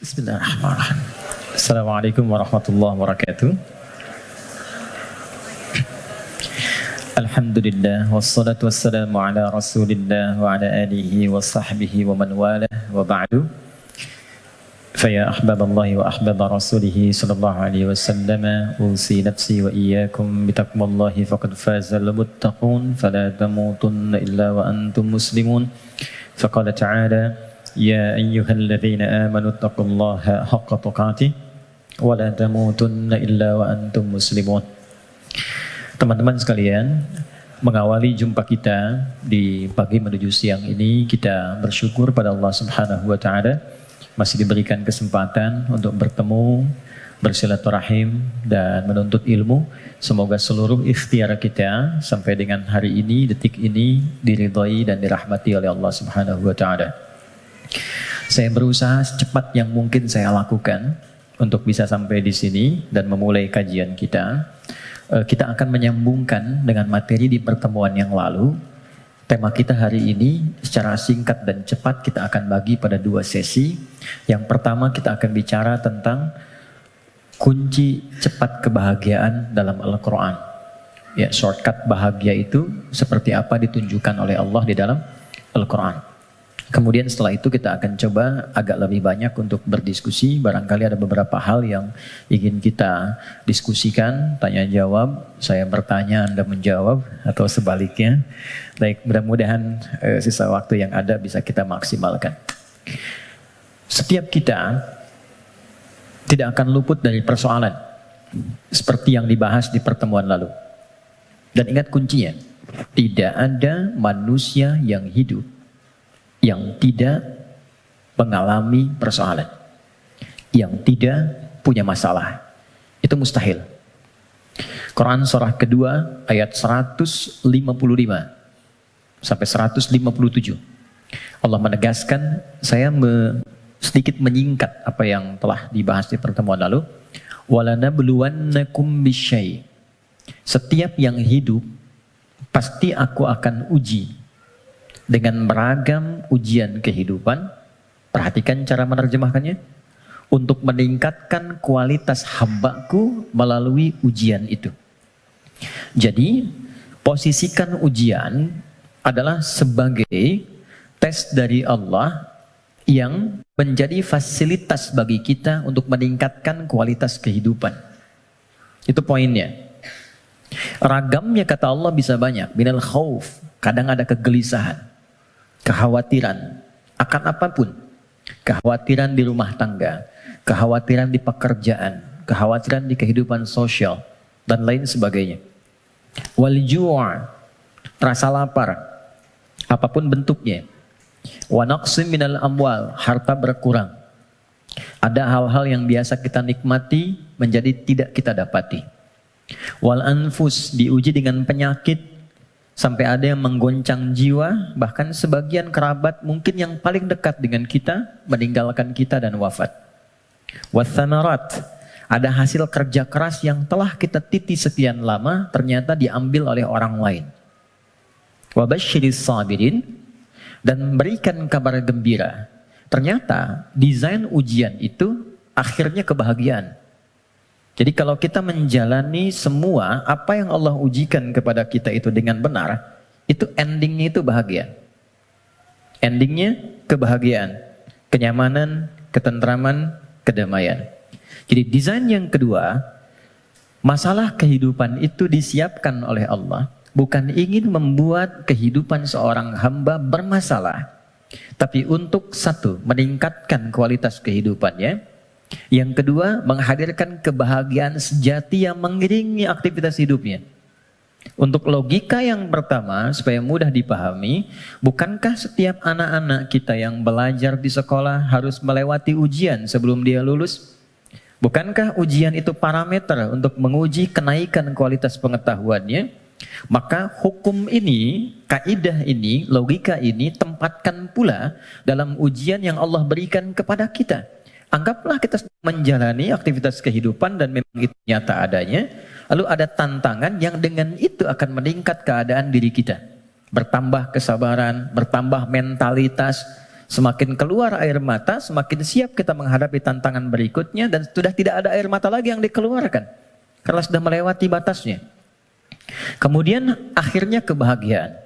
Bismillahirrahmanirrahim. Assalamualaikum warahmatullahi wabarakatuh. Alhamdulillah wassalatu wassalamu ala Rasulillah wa ala alihi wa sahbihi wa man walah wa ba'du. Faya ahbaballahi wa ahbaba rasulihi sallallahu alaihi wasallam, usi nafsi wa iyyakum bitaqwallahi faqad fazal muttaqun fala tamutunna illa wa antum muslimun. Faqala ta'ala يا أيها الذين آمنوا اتقوا الله حق تقاته ولا تموتن إلا وأنتم مسلمون. Teman-teman sekalian, mengawali jumpa kita di pagi menuju siang ini, kita bersyukur pada Allah Subhanahu wa taala masih diberikan kesempatan untuk bertemu, bersilaturahim dan menuntut ilmu. Semoga seluruh ikhtiar kita sampai dengan hari ini, detik ini diridhai dan dirahmati oleh Allah Subhanahu wa taala. Saya berusaha secepat yang mungkin saya lakukan untuk bisa sampai di sini dan memulai kajian kita. Kita akan menyambungkan dengan materi di pertemuan yang lalu. Tema kita hari ini secara singkat dan cepat kita akan bagi pada dua sesi. Yang pertama kita akan bicara tentang kunci cepat kebahagiaan dalam Al-Quran. Ya, shortcut bahagia itu seperti apa ditunjukkan oleh Allah di dalam Al-Quran. Kemudian setelah itu kita akan coba agak lebih banyak untuk berdiskusi. Barangkali ada beberapa hal yang ingin kita diskusikan, tanya jawab, saya bertanya, Anda menjawab, atau sebaliknya. Baik, mudah-mudahan sisa waktu yang ada bisa kita maksimalkan. Setiap kita tidak akan luput dari persoalan, seperti yang dibahas di pertemuan lalu. Dan ingat kuncinya, tidak ada manusia yang hidup yang tidak mengalami persoalan, yang tidak punya masalah. Itu mustahil. Quran surah kedua ayat 155 sampai 157. Allah menegaskan, saya sedikit menyingkat apa yang telah dibahas di pertemuan lalu. Walanabluwannakum bisyai. Setiap yang hidup pasti aku akan uji dengan beragam ujian kehidupan. Perhatikan cara menerjemahkannya. Untuk meningkatkan kualitas hambaku melalui ujian itu. Jadi, posisikan ujian adalah sebagai tes dari Allah yang menjadi fasilitas bagi kita untuk meningkatkan kualitas kehidupan. Itu poinnya. Ragamnya kata Allah bisa banyak. Minal khauf, kadang ada kegelisahan, kekhawatiran akan apapun. Kekhawatiran di rumah tangga, kekhawatiran di pekerjaan, kekhawatiran di kehidupan sosial, dan lain sebagainya. Wal ju', rasa lapar, apapun bentuknya. Wa naqsim minal amwal, harta berkurang. Ada hal-hal yang biasa kita nikmati menjadi tidak kita dapati. Wal anfus, diuji dengan penyakit, sampai ada yang menggoncang jiwa, bahkan sebagian kerabat mungkin yang paling dekat dengan kita meninggalkan kita dan wafat. Wathamarat, ada hasil kerja keras yang telah kita titi sekian lama ternyata diambil oleh orang lain. Wabasyiris sabirin, dan berikan kabar gembira. Ternyata desain ujian itu akhirnya kebahagiaan. Jadi kalau kita menjalani semua apa yang Allah ujikan kepada kita itu dengan benar, itu endingnya itu bahagia. Endingnya kebahagiaan, kenyamanan, ketentraman, kedamaian. Jadi desain yang kedua, masalah kehidupan itu disiapkan oleh Allah, bukan ingin membuat kehidupan seorang hamba bermasalah, tapi untuk satu, meningkatkan kualitas kehidupannya. Yang kedua, menghadirkan kebahagiaan sejati yang mengiringi aktivitas hidupnya. Untuk logika yang pertama, supaya mudah dipahami, bukankah setiap anak-anak kita yang belajar di sekolah harus melewati ujian sebelum dia lulus? Bukankah ujian itu parameter untuk menguji kenaikan kualitas pengetahuannya? Maka hukum ini, kaidah ini, logika ini tempatkan pula dalam ujian yang Allah berikan kepada kita. Anggaplah kita menjalani aktivitas kehidupan dan memang itu nyata adanya. Lalu ada tantangan yang dengan itu akan meningkat keadaan diri kita. Bertambah kesabaran, bertambah mentalitas, Semakin keluar air mata, semakin siap kita menghadapi tantangan berikutnya, dan sudah tidak ada air mata lagi yang dikeluarkan karena sudah melewati batasnya. Kemudian akhirnya kebahagiaan.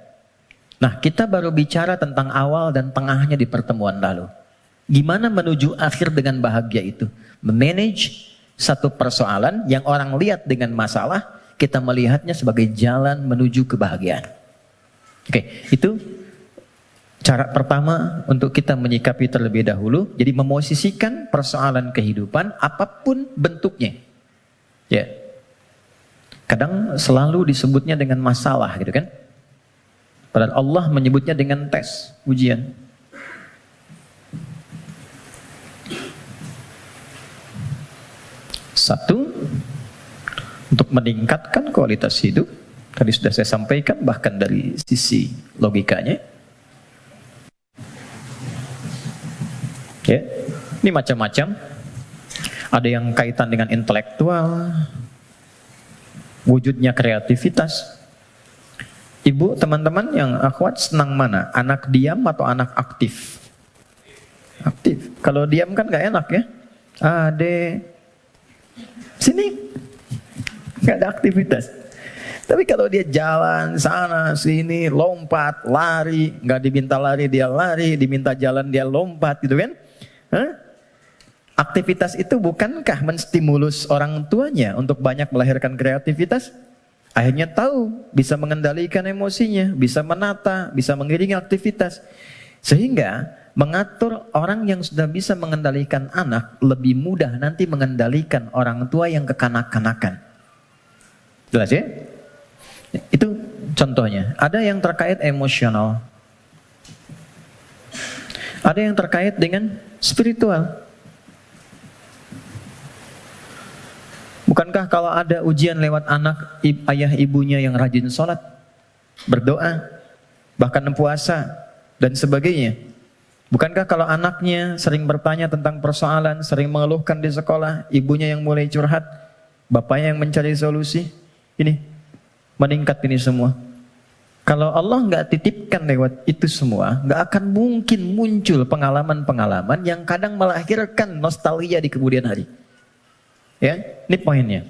Nah, kita baru bicara tentang awal dan tengahnya di pertemuan lalu. Gimana menuju akhir dengan bahagia itu? Memanage satu persoalan yang orang lihat dengan masalah, kita melihatnya sebagai jalan menuju kebahagiaan. Oke, itu cara pertama untuk kita menyikapi terlebih dahulu. Jadi memosisikan persoalan kehidupan apapun bentuknya. Ya. Kadang selalu disebutnya dengan masalah gitu kan. Padahal Allah menyebutnya dengan tes, ujian. Satu, untuk meningkatkan kualitas hidup. Tadi sudah saya sampaikan, bahkan dari sisi logikanya. Ya, ini macam-macam. Ada yang kaitan dengan intelektual, wujudnya kreativitas. Ibu, teman-teman yang akhwat senang mana? Anak diam atau anak aktif? Aktif. Kalau diam kan gak enak ya. Ade, sini. Gak ada aktivitas. Tapi kalau dia jalan sana sini, lompat, lari, gak diminta lari dia lari, diminta jalan dia lompat gitu kan. Hah? Aktivitas itu bukankah menstimulus orang tuanya untuk banyak melahirkan kreativitas? Akhirnya tahu, bisa mengendalikan emosinya, bisa menata, bisa mengiringi aktivitas. Sehingga mengatur orang yang sudah bisa mengendalikan anak lebih mudah nanti mengendalikan orang tua yang kekanak-kanakan. Jelas ya? Itu contohnya. Ada yang terkait emosional. Ada yang terkait dengan spiritual. Bukankah kalau ada ujian lewat anak, ayah ibunya yang rajin sholat, berdoa, bahkan puasa, dan sebagainya. Bukankah kalau anaknya sering bertanya tentang persoalan, sering mengeluhkan di sekolah, ibunya yang mulai curhat, bapaknya yang mencari solusi, ini meningkat ini semua. Kalau Allah nggak titipkan lewat itu semua, nggak akan mungkin muncul pengalaman-pengalaman yang kadang melahirkan nostalgia di kemudian hari. Ya, ini poinnya.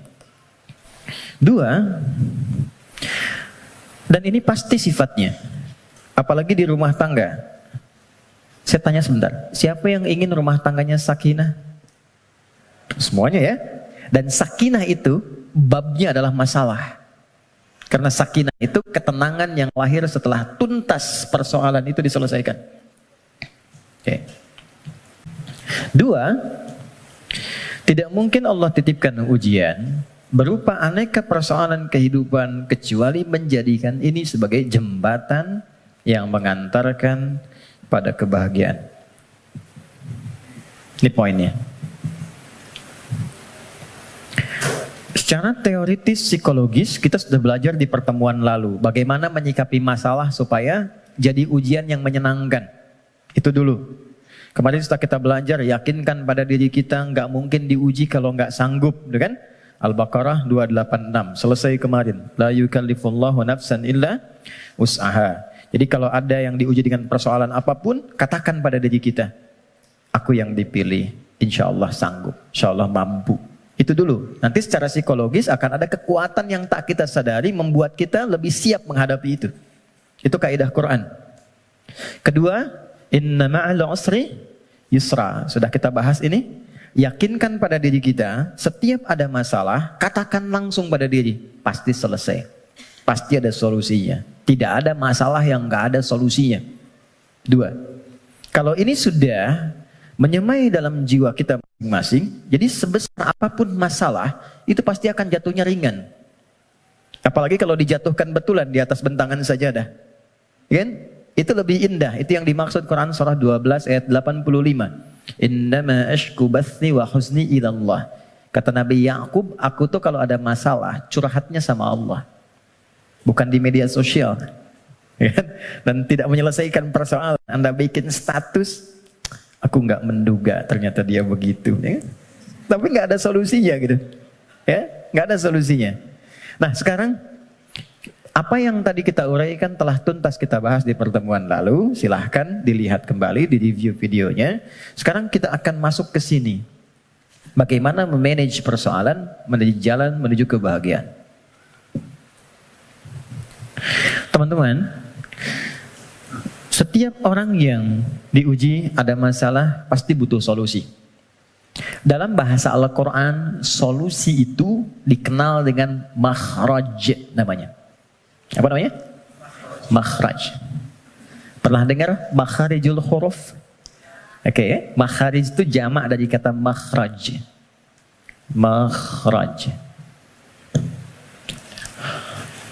Dua, dan ini pasti sifatnya, apalagi di rumah tangga. Saya tanya sebentar, siapa yang ingin rumah tangganya sakinah? Semuanya ya. Dan sakinah itu babnya adalah masalah. Karena sakinah itu ketenangan yang lahir setelah tuntas persoalan itu diselesaikan. Oke. Dua, tidak mungkin Allah titipkan ujian berupa aneka persoalan kehidupan kecuali menjadikan ini sebagai jembatan yang mengantarkan pada kebahagiaan. Ini poinnya. Secara teoritis psikologis kita sudah belajar di pertemuan lalu bagaimana menyikapi masalah supaya jadi ujian yang menyenangkan. Itu dulu. Kemarin setelah kita belajar, yakinkan pada diri kita nggak mungkin diuji kalau nggak sanggup, kan? Al-Baqarah 286 selesai kemarin. La yukallifullahu nafsan illa wus'aha. Jadi kalau ada yang diuji dengan persoalan apapun, katakan pada diri kita, aku yang dipilih, insya Allah sanggup, insya Allah mampu. Itu dulu. Nanti secara psikologis akan ada kekuatan yang tak kita sadari membuat kita lebih siap menghadapi itu. Itu kaidah Quran. Kedua, inna ma'al usri yusra. Sudah kita bahas ini. Yakinkan pada diri kita, setiap ada masalah, katakan langsung pada diri, pasti selesai. Pasti ada solusinya. Tidak ada masalah yang gak ada solusinya. Dua, kalau ini sudah menyemai dalam jiwa kita masing-masing, jadi sebesar apapun masalah, itu pasti akan jatuhnya ringan. Apalagi kalau dijatuhkan betulan di atas bentangan sajadah. Kan? Itu lebih indah. Itu yang dimaksud Quran surah 12 ayat 85. Innama ashku bathi wa huzni ilallah. Kata Nabi Ya'qub, aku tuh kalau ada masalah, curhatnya sama Allah. Bukan di media sosial. Dan tidak menyelesaikan persoalan. Anda bikin status, aku nggak menduga ternyata dia begitu. Ya? Tapi nggak ada solusinya gitu. Ya, nggak ada solusinya. Nah sekarang, Apa yang tadi kita uraikan telah tuntas kita bahas di pertemuan lalu. Silahkan dilihat kembali, di review videonya. Sekarang kita akan masuk ke sini. Bagaimana memanage persoalan menuju jalan menuju kebahagiaan. Teman-teman, setiap orang yang diuji ada masalah pasti butuh solusi. Dalam bahasa Al-Quran, solusi itu dikenal dengan makhraj namanya. Apa namanya? Makhraj. Pernah dengar makharijul huruf? Oke, makharij itu jamak dari kata makhraj. Makhraj.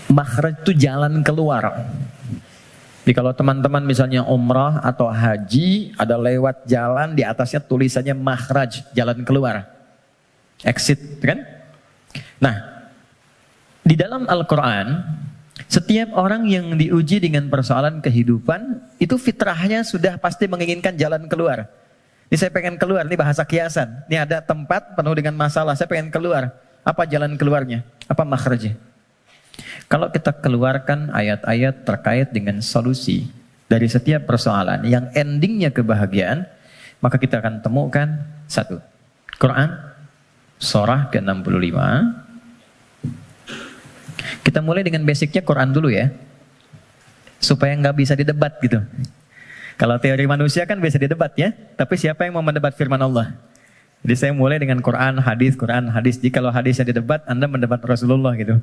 Makhraj itu jalan keluar. Jadi kalau teman-teman misalnya umrah atau haji, ada lewat jalan di atasnya tulisannya makhraj, jalan keluar. Exit, kan? Nah, di dalam Al-Quran, setiap orang yang diuji dengan persoalan kehidupan, itu fitrahnya sudah pasti menginginkan jalan keluar. Ini saya pengen keluar, ini bahasa kiasan. Ini ada tempat penuh dengan masalah, saya pengen keluar. Apa jalan keluarnya? Apa makhrajnya? Kalau kita keluarkan ayat-ayat terkait dengan solusi dari setiap persoalan yang endingnya kebahagiaan, maka kita akan temukan satu. Quran, surah ke-65. Kita mulai dengan basicnya Quran dulu ya, supaya nggak bisa didebat gitu. Kalau teori manusia kan bisa didebat ya, tapi siapa yang mau mendebat firman Allah? Jadi saya mulai dengan Quran, hadis. Jadi kalau hadisnya didebat, Anda mendebat Rasulullah gitu.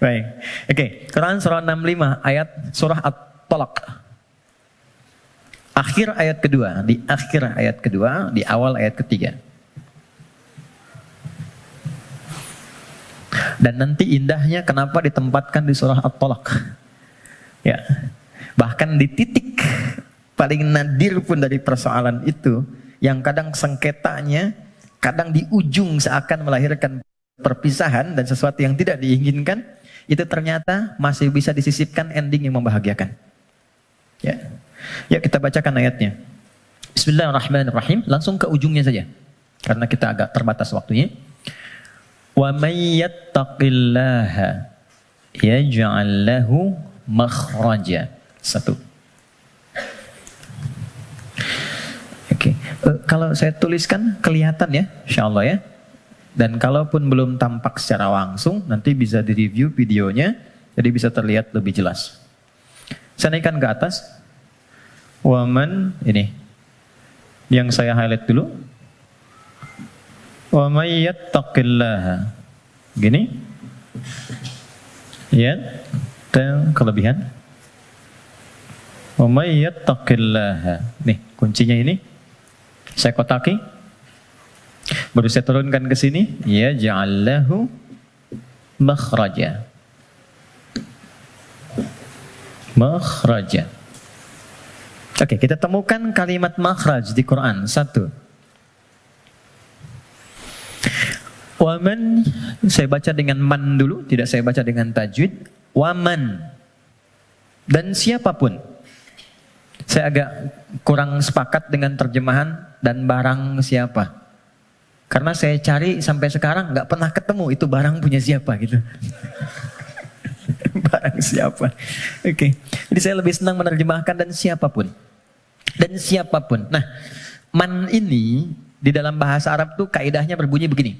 Baik, oke. Quran surah 65 ayat surah At-Talaq. Akhir ayat kedua, di akhir ayat kedua, di awal ayat ketiga. Dan nanti indahnya kenapa ditempatkan di surah At-Talaq. Ya. Bahkan di titik paling nadir pun dari persoalan itu, yang kadang sengketanya, kadang di ujung seakan melahirkan perpisahan dan sesuatu yang tidak diinginkan, itu ternyata masih bisa disisipkan ending yang membahagiakan. Ya. Ya, kita bacakan ayatnya. Bismillahirrahmanirrahim. Langsung ke ujungnya saja, karena kita agak terbatas waktunya. Wa may yattaqillaha yaj'al lahu makhraja. Satu. Oke. Kalau saya tuliskan kelihatan ya, insyaallah ya. Dan kalaupun belum tampak secara langsung, nanti bisa direview videonya, jadi bisa terlihat lebih jelas. Saya naikkan ke atas. Waman, ini. Yang saya highlight dulu. Wa may yattaqillaha. Gini. Ya. Dan kelebihan. Wa may yattaqillaha. Nih, kuncinya ini. Saya kotaki. Baru saya turunkan ke sini, ya ja'allahu makhraja. Makhraja. Oke, kita temukan kalimat makhraj di Quran. Satu. Waman, saya baca dengan man dulu, tidak saya baca dengan tajwid. Waman. Dan siapapun. Saya agak kurang sepakat dengan terjemahan dan barang siapa. Karena saya cari sampai sekarang nggak pernah ketemu itu barang punya siapa gitu. Barang siapa. Oke. Jadi saya lebih senang menerjemahkan dan siapapun. Dan siapapun. Nah, man ini di dalam bahasa Arab tuh kaidahnya berbunyi begini.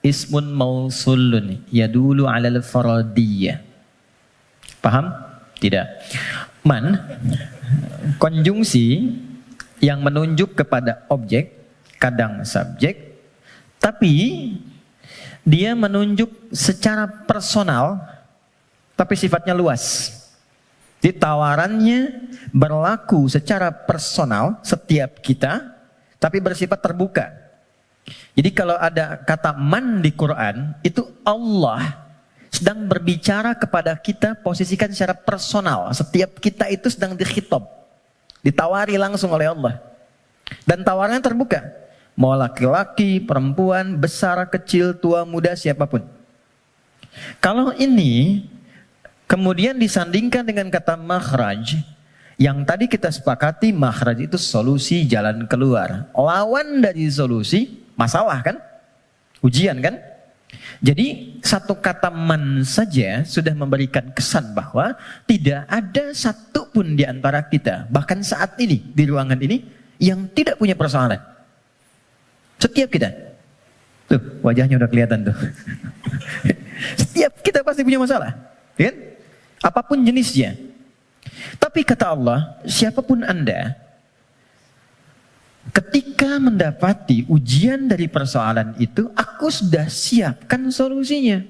Ismun mausulun yadulu alal faradiyah. Paham? Tidak. Man, konjungsi yang menunjuk kepada objek, kadang subjek, tapi dia menunjuk secara personal, tapi sifatnya luas. Jadi tawarannya berlaku secara personal setiap kita, tapi bersifat terbuka. Jadi kalau ada kata man di Quran, itu Allah sedang berbicara kepada kita, posisikan secara personal. Setiap kita itu sedang dikhitab, ditawari langsung oleh Allah. Dan tawarannya terbuka. Mau laki-laki, perempuan, besar, kecil, tua, muda, siapapun. Kalau ini kemudian disandingkan dengan kata makhraj, yang tadi kita sepakati makhraj itu solusi, jalan keluar. Lawan dari solusi, masalah kan? Ujian kan? Jadi satu kata man saja sudah memberikan kesan bahwa tidak ada satupun di antara kita, bahkan saat ini di ruangan ini, yang tidak punya persoalan. Setiap kita. Tuh, wajahnya udah kelihatan tuh. Setiap kita pasti punya masalah. Kan? Apapun jenisnya. Tapi kata Allah, siapapun Anda, ketika mendapati ujian dari persoalan itu, aku sudah siapkan solusinya.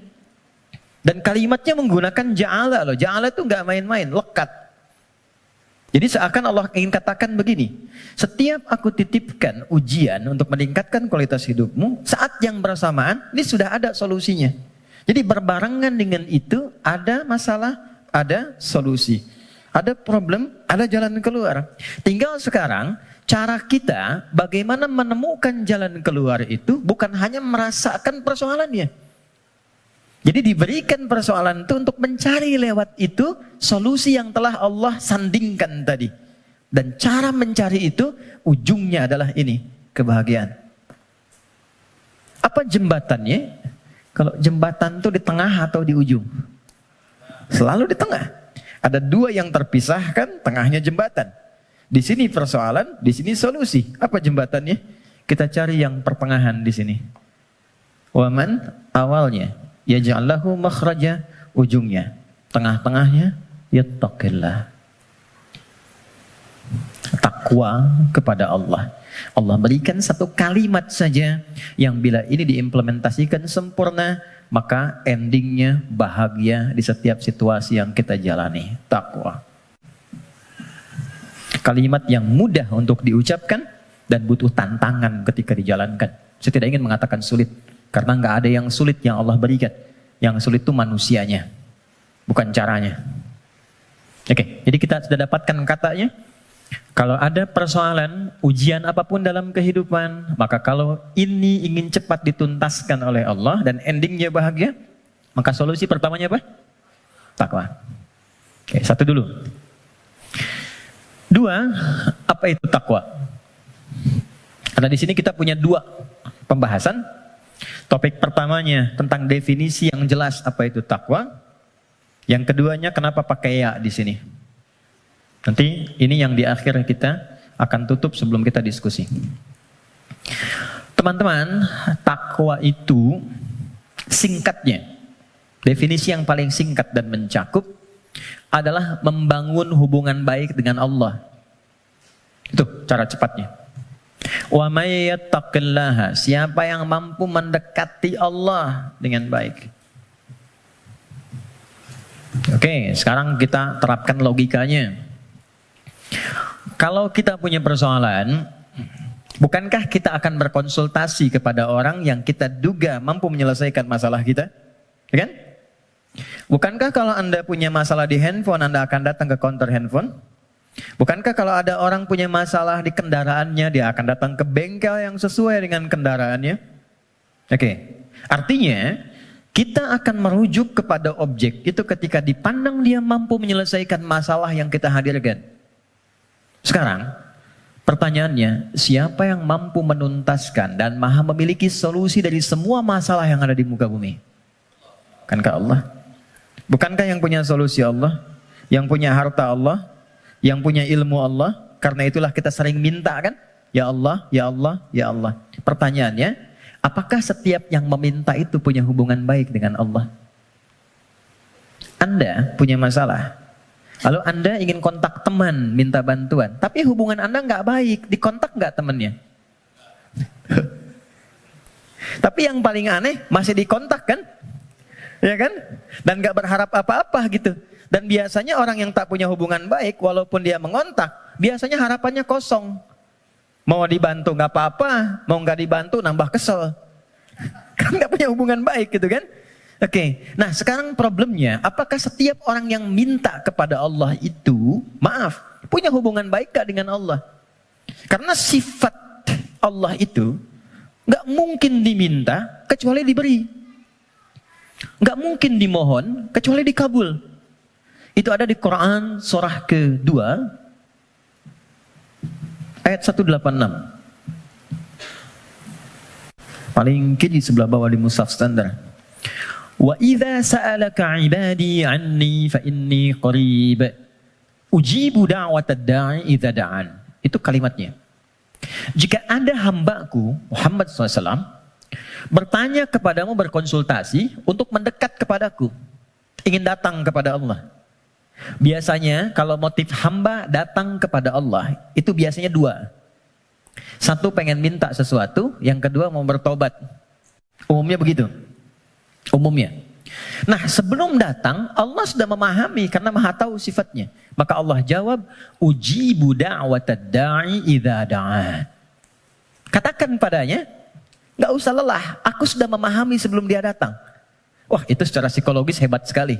Dan kalimatnya menggunakan ja'ala loh. Ja'ala itu nggak main-main, lekat. Jadi seakan Allah ingin katakan begini, setiap aku titipkan ujian untuk meningkatkan kualitas hidupmu, saat yang bersamaan, ini sudah ada solusinya. Jadi berbarengan dengan itu, ada masalah, ada solusi. Ada problem, ada jalan keluar. Tinggal sekarang, cara kita bagaimana menemukan jalan keluar itu bukan hanya merasakan persoalannya. Jadi diberikan persoalan itu untuk mencari lewat itu solusi yang telah Allah sandingkan tadi. Dan cara mencari itu ujungnya adalah ini, kebahagiaan. Apa jembatannya? Kalau jembatan itu di tengah atau di ujung? Selalu di tengah. Ada dua yang terpisahkan, tengahnya jembatan. Di sini persoalan, di sini solusi. Apa jembatannya? Kita cari yang pertengahan di sini. Waman awalnya, yaj'allahu makhraja, ujungnya. Tengah-tengahnya, yattaqillah. Takwa kepada Allah. Allah berikan satu kalimat saja yang bila ini diimplementasikan sempurna, maka endingnya bahagia di setiap situasi yang kita jalani. Takwa. Kalimat yang mudah untuk diucapkan dan butuh tantangan ketika dijalankan. Saya tidak ingin mengatakan sulit, karena nggak ada yang sulit yang Allah berikan. Yang sulit itu manusianya, bukan caranya. Oke, jadi kita sudah dapatkan katanya. Kalau ada persoalan, ujian apapun dalam kehidupan, maka kalau ini ingin cepat dituntaskan oleh Allah dan endingnya bahagia, maka solusi pertamanya apa? Takwa. Oke, satu dulu. Dua, apa itu takwa? Karena di sini kita punya dua pembahasan. Topik pertamanya tentang definisi yang jelas apa itu takwa. Yang keduanya kenapa pakai ya di sini. Nanti ini yang di akhir kita akan tutup sebelum kita diskusi. Teman-teman, takwa itu singkatnya, definisi yang paling singkat dan mencakup adalah membangun hubungan baik dengan Allah. Itu cara cepatnya. Wa may yattaqillaha, siapa yang mampu mendekati Allah dengan baik. Oke, sekarang kita terapkan logikanya. Kalau kita punya persoalan, bukankah kita akan berkonsultasi kepada orang yang kita duga mampu menyelesaikan masalah kita? Ya kan? Bukankah kalau Anda punya masalah di handphone, Anda akan datang ke counter handphone? Bukankah kalau ada orang punya masalah di kendaraannya, dia akan datang ke bengkel yang sesuai dengan kendaraannya? Oke. Artinya, kita akan merujuk kepada objek itu ketika dipandang dia mampu menyelesaikan masalah yang kita hadirkan. Sekarang, pertanyaannya, siapa yang mampu menuntaskan dan maha memiliki solusi dari semua masalah yang ada di muka bumi? Bukankah Allah? Bukankah yang punya solusi Allah? Yang punya harta Allah? Yang punya ilmu Allah? Karena itulah kita sering minta kan? Ya Allah, ya Allah, ya Allah. Pertanyaannya, apakah setiap yang meminta itu punya hubungan baik dengan Allah? Anda punya masalah. Lalu Anda ingin kontak teman, minta bantuan. Tapi hubungan Anda nggak baik, dikontak nggak temannya? Tapi yang paling aneh, masih dikontak kan? Ya kan? Dan nggak berharap apa-apa gitu. Dan biasanya orang yang tak punya hubungan baik, walaupun dia mengontak, biasanya harapannya kosong. Mau dibantu nggak apa-apa, mau nggak dibantu nambah kesel. Kan nggak punya hubungan baik gitu kan? Oke, nah sekarang problemnya, apakah setiap orang yang minta kepada Allah itu, maaf, punya hubungan baik gak dengan Allah? Karena sifat Allah itu gak mungkin diminta kecuali diberi. Gak mungkin dimohon kecuali dikabul. Itu ada di Quran surah kedua, ayat 186. Paling kiri sebelah bawah di mushaf standar. Wa idza sa'alaka 'ibadi 'anni fa inni qarib. Ujibu da'watad da'i idza da'an. Itu kalimatnya. Jika ada hambaku Muhammad SAW bertanya kepadamu, berkonsultasi untuk mendekat kepadaku, ingin datang kepada Allah. Biasanya kalau motif hamba datang kepada Allah itu biasanya dua. Satu, pengen minta sesuatu, yang kedua mau bertobat. Umumnya begitu. Umumnya. Nah, sebelum datang Allah sudah memahami karena Maha tahu sifatnya. Maka Allah jawab, ujibu da'watad da'i idza da'a. Katakan padanya, nggak usah lelah, aku sudah memahami sebelum dia datang. Wah, itu secara psikologis hebat sekali.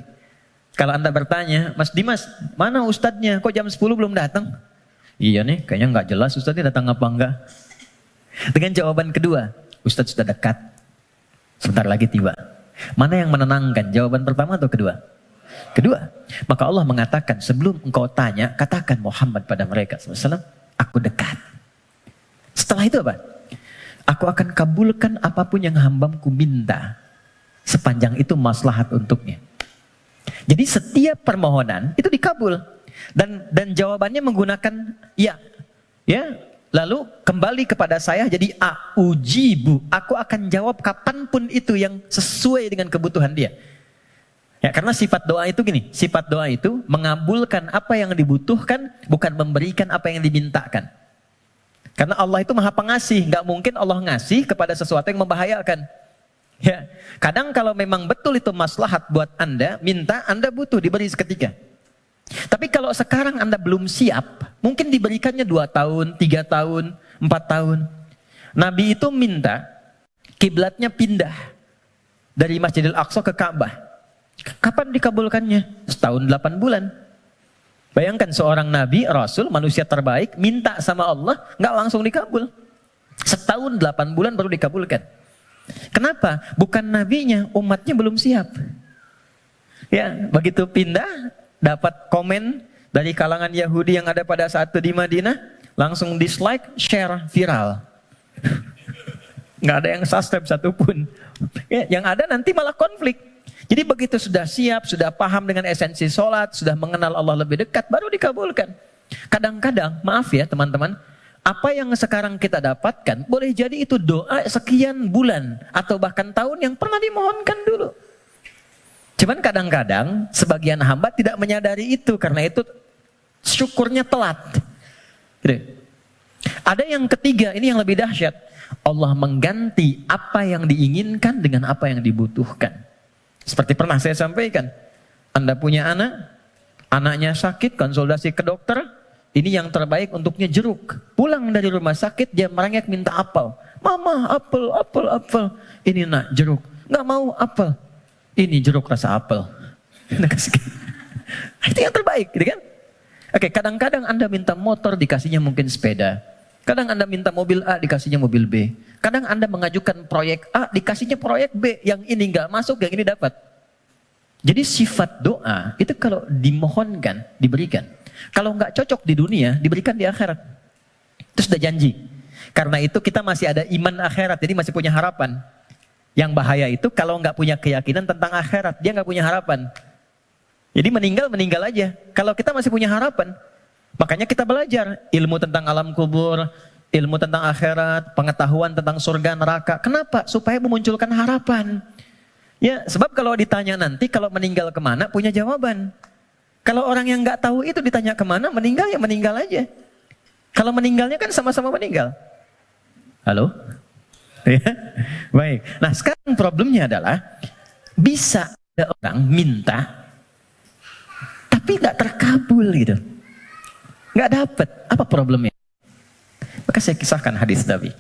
Kalau Anda bertanya, Mas Dimas, mana ustadznya? Kok jam 10 belum datang? Iya nih, kayaknya nggak jelas ustadznya datang apa enggak. Dengan jawaban kedua, ustadz sudah dekat, sebentar lagi tiba. Mana yang menenangkan, jawaban pertama atau kedua? Kedua. Maka Allah mengatakan, sebelum engkau tanya, katakan Muhammad pada mereka SAW, aku dekat. Setelah itu apa? Aku akan kabulkan apapun yang hambaku minta, sepanjang itu maslahat untuknya. Jadi setiap permohonan itu dikabul. Dan jawabannya menggunakan ya. Lalu kembali kepada saya jadi ujibu. Aku akan jawab kapanpun itu yang sesuai dengan kebutuhan dia. Ya, karena sifat doa itu gini. Sifat doa itu mengabulkan apa yang dibutuhkan, bukan memberikan apa yang dimintakan. Karena Allah itu maha pengasih. Gak mungkin Allah ngasih kepada sesuatu yang membahayakan. Ya, kadang kalau memang betul itu maslahat buat Anda, minta, Anda butuh diberi seketika. Tapi kalau sekarang Anda belum siap, mungkin diberikannya 2 tahun, 3 tahun, 4 tahun. Nabi itu minta kiblatnya pindah dari Masjidil Aqsa ke Ka'bah. Kapan dikabulkannya? Setahun 8 bulan. Bayangkan seorang Nabi, Rasul, manusia terbaik, minta sama Allah, nggak langsung dikabul. Setahun 8 bulan baru dikabulkan. Kenapa? Bukan nabinya, umatnya belum siap. Ya, begitu pindah, dapat komen dari kalangan Yahudi yang ada pada saat itu di Madinah, langsung dislike, share, viral. Nggak ada yang subscribe satupun. Ya, yang ada nanti malah konflik. Jadi begitu sudah siap, sudah paham dengan esensi sholat, sudah mengenal Allah lebih dekat, baru dikabulkan. Kadang-kadang, maaf ya teman-teman, apa yang sekarang kita dapatkan, boleh jadi itu doa sekian bulan, atau bahkan tahun yang pernah dimohonkan dulu. Cuman kadang-kadang sebagian hamba tidak menyadari itu, karena itu syukurnya telat. Gitu. Ada yang ketiga, ini yang lebih dahsyat. Allah mengganti apa yang diinginkan dengan apa yang dibutuhkan. Seperti pernah saya sampaikan, Anda punya anak, anaknya sakit, konsultasi ke dokter, ini yang terbaik untuknya jeruk. Pulang dari rumah sakit, dia merengek minta apel. Mama, apel, apel, apel. Ini nak, jeruk. Nggak mau apel. Ini jeruk rasa apel. Itu yang terbaik, gitu kan? Oke, kadang-kadang Anda minta motor, dikasihnya mungkin sepeda. Kadang Anda minta mobil A, dikasihnya mobil B. Kadang Anda mengajukan proyek A, dikasihnya proyek B. Yang ini nggak masuk, yang ini dapat. Jadi sifat doa, itu kalau dimohonkan, diberikan. Kalau nggak cocok di dunia, diberikan di akhirat. Itu sudah janji. Karena itu kita masih ada iman akhirat, jadi masih punya harapan. Yang bahaya itu kalau nggak punya keyakinan tentang akhirat, dia nggak punya harapan. Jadi meninggal aja. Kalau kita masih punya harapan, makanya kita belajar ilmu tentang alam kubur, ilmu tentang akhirat, pengetahuan tentang surga neraka. Kenapa? Supaya memunculkan harapan. Ya, sebab kalau ditanya nanti, kalau meninggal kemana, punya jawaban. Kalau orang yang nggak tahu itu ditanya kemana, meninggal ya meninggal aja. Kalau meninggalnya kan sama-sama meninggal. Halo? Ya? Baik. Nah sekarang problemnya adalah, bisa ada orang minta, tapi nggak terkabul gitu. Nggak dapat. Apa problemnya? Maka saya kisahkan hadis Nabi.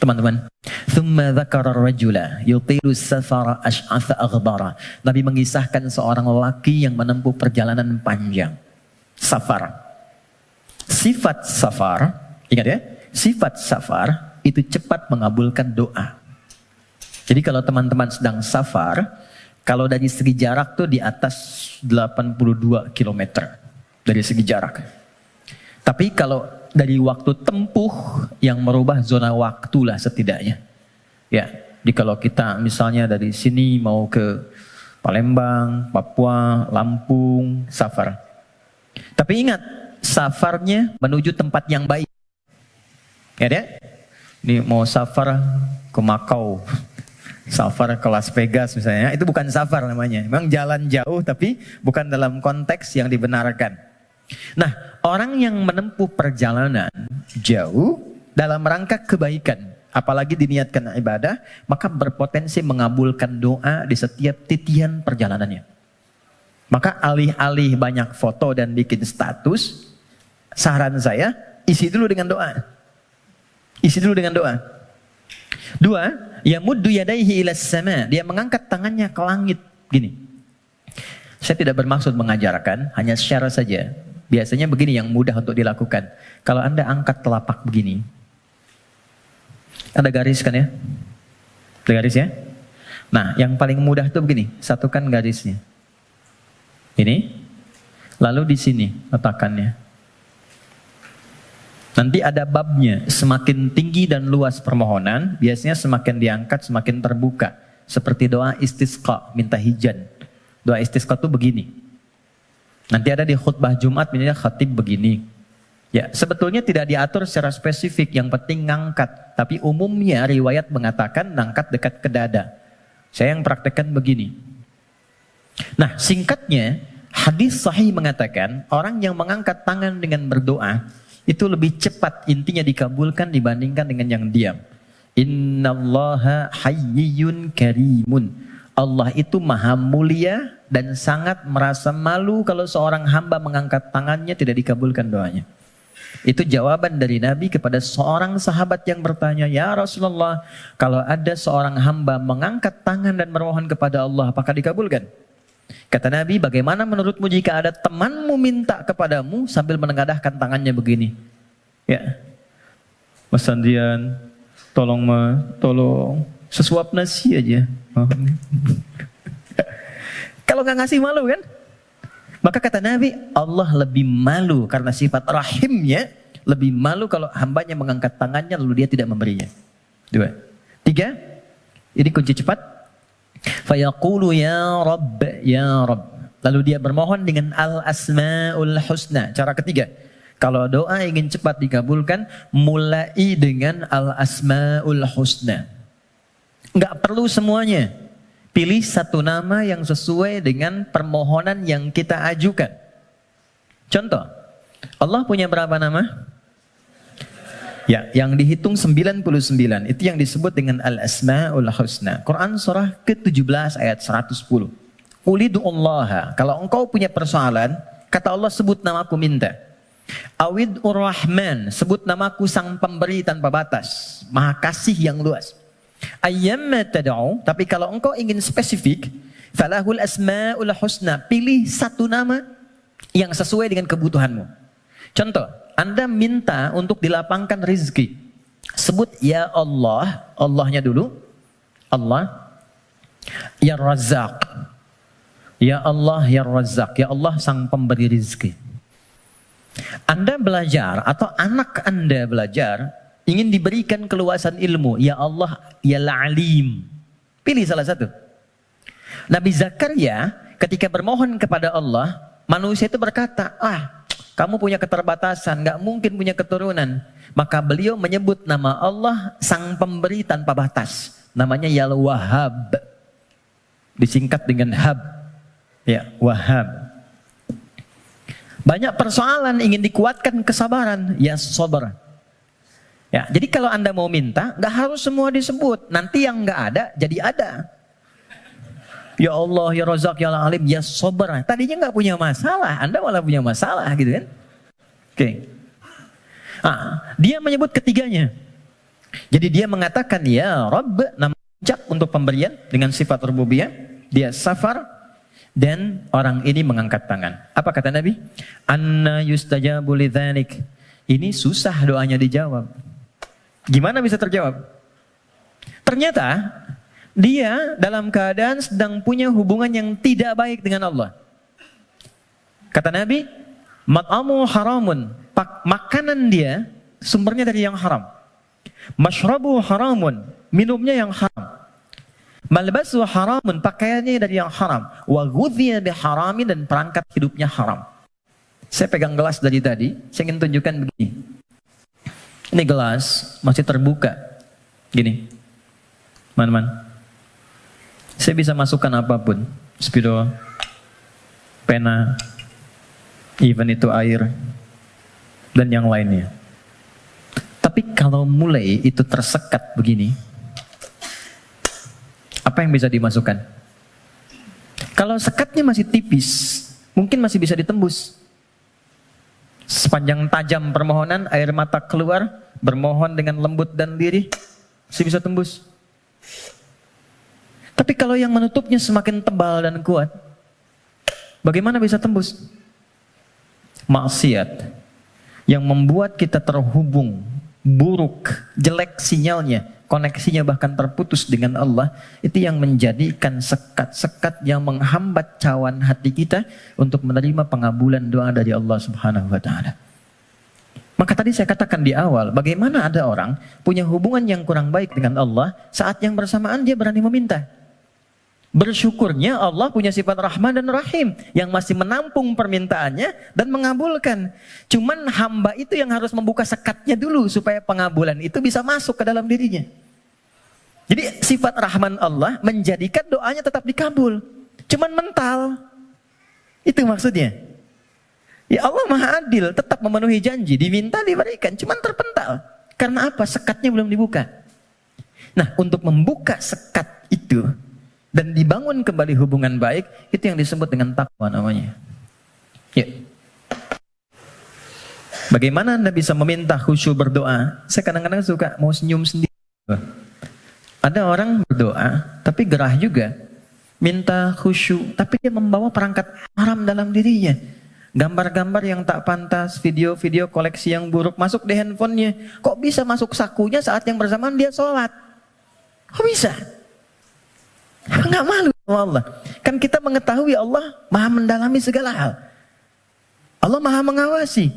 Teman-teman, thumma dzakara ar-rajula yutilu safara ash'atha aghbara. Nabi mengisahkan seorang lelaki yang menempuh perjalanan panjang. Safar. Sifat safar, ingat ya, sifat safar itu cepat mengabulkan doa. Jadi kalau teman-teman sedang safar, kalau dari segi jarak tuh di atas 82 km dari segi jarak. Tapi kalau dari waktu tempuh yang merubah zona waktu lah setidaknya. Ya, Jadi kalau kita misalnya dari sini mau ke Palembang, Papua, Lampung, safar. Tapi ingat, safarnya menuju tempat yang baik. Ya deh? Ini mau safar ke Makau, safar ke Las Vegas misalnya, itu bukan safar namanya. Memang jalan jauh tapi bukan dalam konteks yang dibenarkan. Nah, orang yang menempuh perjalanan jauh dalam rangka kebaikan, apalagi diniatkan ibadah, maka berpotensi mengabulkan doa di setiap titian perjalanannya. Maka alih-alih banyak foto dan bikin status, saran saya, isi dulu dengan doa. Isi dulu dengan doa. Dua, yamuddu yadaihi ilas sama. Dia mengangkat tangannya ke langit. Gini. Saya tidak bermaksud mengajarkan, hanya share saja. Biasanya begini yang mudah untuk dilakukan. Kalau Anda angkat telapak begini. Ada garis kan ya? Ada garis ya? Nah, yang paling mudah itu begini. Satukan garisnya. Ini. Lalu di sini letakkannya. Nanti ada babnya, semakin tinggi dan luas permohonan, biasanya semakin diangkat, semakin terbuka. Seperti doa istisqa, minta hujan. Doa istisqa itu begini. Nanti ada di khutbah Jumat, misalnya khatib begini. Ya, sebetulnya tidak diatur secara spesifik, yang penting ngangkat. Tapi umumnya riwayat mengatakan ngangkat dekat ke dada. Saya yang praktekkan begini. Nah, singkatnya, hadis sahih mengatakan, orang yang mengangkat tangan dengan berdoa, itu lebih cepat intinya dikabulkan dibandingkan dengan yang diam. Innallaha hayyun karimun. Allah itu maha mulia dan sangat merasa malu kalau seorang hamba mengangkat tangannya tidak dikabulkan doanya. Itu jawaban dari Nabi kepada seorang sahabat yang bertanya, "Ya Rasulullah, kalau ada seorang hamba mengangkat tangan dan memohon kepada Allah, apakah dikabulkan?" Kata Nabi, bagaimana menurutmu jika ada temanmu minta kepadamu sambil menengadahkan tangannya begini? Ya, Mas Andrian, tolong sesuap nasi aja. Kalau nggak ngasih malu kan? Maka kata Nabi, Allah lebih malu karena sifat rahimnya, lebih malu kalau hambanya mengangkat tangannya lalu dia tidak memberinya. 2. 3, ini kunci cepat. Fayaqulu ya Rabb, ya Rabb. Lalu dia bermohon dengan al-asma'ul husna. Cara ketiga, kalau doa ingin cepat dikabulkan, mulai dengan al-asma'ul husna. Enggak perlu semuanya. Pilih satu nama yang sesuai dengan permohonan yang kita ajukan. Contoh, Allah punya berapa nama? Ya, yang dihitung 99. Itu yang disebut dengan Al-Asma'ul Husna. Quran surah ke-17 ayat 110. Ulidu'ullaha. Kalau engkau punya persoalan, kata Allah sebut namaku minta. Awid'ur Rahman. Sebut namaku sang pemberi tanpa batas. Maha kasih yang luas. Ayyamma tad'u. Tapi kalau engkau ingin spesifik, falahul asma'ul husna. Pilih satu nama yang sesuai dengan kebutuhanmu. Contoh, Anda minta untuk dilapangkan rizki. Sebut ya Allah, Allahnya dulu. Allah. Ya Razzaq. Ya Allah, ya Razzaq. Ya Allah sang pemberi rizki. Anda belajar atau anak Anda belajar, ingin diberikan keluasan ilmu. Ya Allah, ya Alim. Pilih salah satu. Nabi Zakaria ketika bermohon kepada Allah, manusia itu berkata, kamu punya keterbatasan, gak mungkin punya keturunan. Maka beliau menyebut nama Allah sang pemberi tanpa batas. Namanya Ya Wahhab. Disingkat dengan Hab. Ya, Wahhab. Banyak persoalan ingin dikuatkan kesabaran. Ya Sabar. Ya, jadi kalau Anda mau minta, gak harus semua disebut. Nanti yang gak ada, jadi ada. Ya Allah, ya Razak, ya Alim, ya Sabar. Tadinya gak punya masalah, Anda malah punya masalah gitu kan. Oke. Dia menyebut ketiganya. Jadi dia mengatakan ya Rabb, nama puncak untuk pemberian dengan sifat rububiyah. Dia safar dan orang ini mengangkat tangan. Apa kata Nabi? Anna yustajabu lidzalik. Ini susah doanya dijawab. Gimana bisa terjawab? Ternyata dia dalam keadaan sedang punya hubungan yang tidak baik dengan Allah. Kata Nabi, mat'amu haramun. Makanan dia sumbernya dari yang haram. Mashrabu haramun. Minumnya yang haram. Malbasu haramun, pakaiannya dari yang haram. Wa ghudhiya biharami, dan perangkat hidupnya haram. Saya pegang gelas dari tadi, saya ingin tunjukkan begini. Ini gelas masih terbuka. Gini. Teman-teman. Saya bisa masukkan apapun. Spidol, pena, even itu air, dan yang lainnya. Tapi kalau mulai itu tersekat begini, apa yang bisa dimasukkan? Kalau sekatnya masih tipis, mungkin masih bisa ditembus. Sepanjang tajam permohonan, air mata keluar, bermohon dengan lembut dan lirih, masih bisa tembus. Tapi kalau yang menutupnya semakin tebal dan kuat, bagaimana bisa tembus? Maksiat yang membuat kita terhubung, buruk, jelek sinyalnya, koneksinya bahkan terputus dengan Allah, itu yang menjadikan sekat-sekat yang menghambat cawan hati kita untuk menerima pengabulan doa dari Allah Subhanahu wa Ta'ala. Maka tadi saya katakan di awal, bagaimana ada orang punya hubungan yang kurang baik dengan Allah, saat yang bersamaan dia berani meminta. Bersyukurnya Allah punya sifat Rahman dan Rahim yang masih menampung permintaannya dan mengabulkan. Cuman hamba itu yang harus membuka sekatnya dulu supaya pengabulan itu bisa masuk ke dalam dirinya. Jadi sifat Rahman Allah menjadikan doanya tetap dikabul. Cuman mental. Itu maksudnya. Ya Allah Maha Adil, tetap memenuhi janji, diminta diberikan, cuman terpental. Karena apa? Sekatnya belum dibuka. Nah, untuk membuka sekat itu dan dibangun kembali hubungan baik, itu yang disebut dengan takwa namanya. Ya. Bagaimana Anda bisa meminta khusyuk berdoa? Saya kadang-kadang suka mau senyum sendiri. Ada orang berdoa, tapi gerah juga. Minta khusyuk, tapi dia membawa perangkat haram dalam dirinya. Gambar-gambar yang tak pantas, video-video koleksi yang buruk masuk di handphonenya. Kok bisa masuk sakunya saat yang bersamaan dia sholat? Kok bisa? Nggak malu sama Allah. Kan kita mengetahui Allah Maha mendalami segala hal. Allah Maha mengawasi.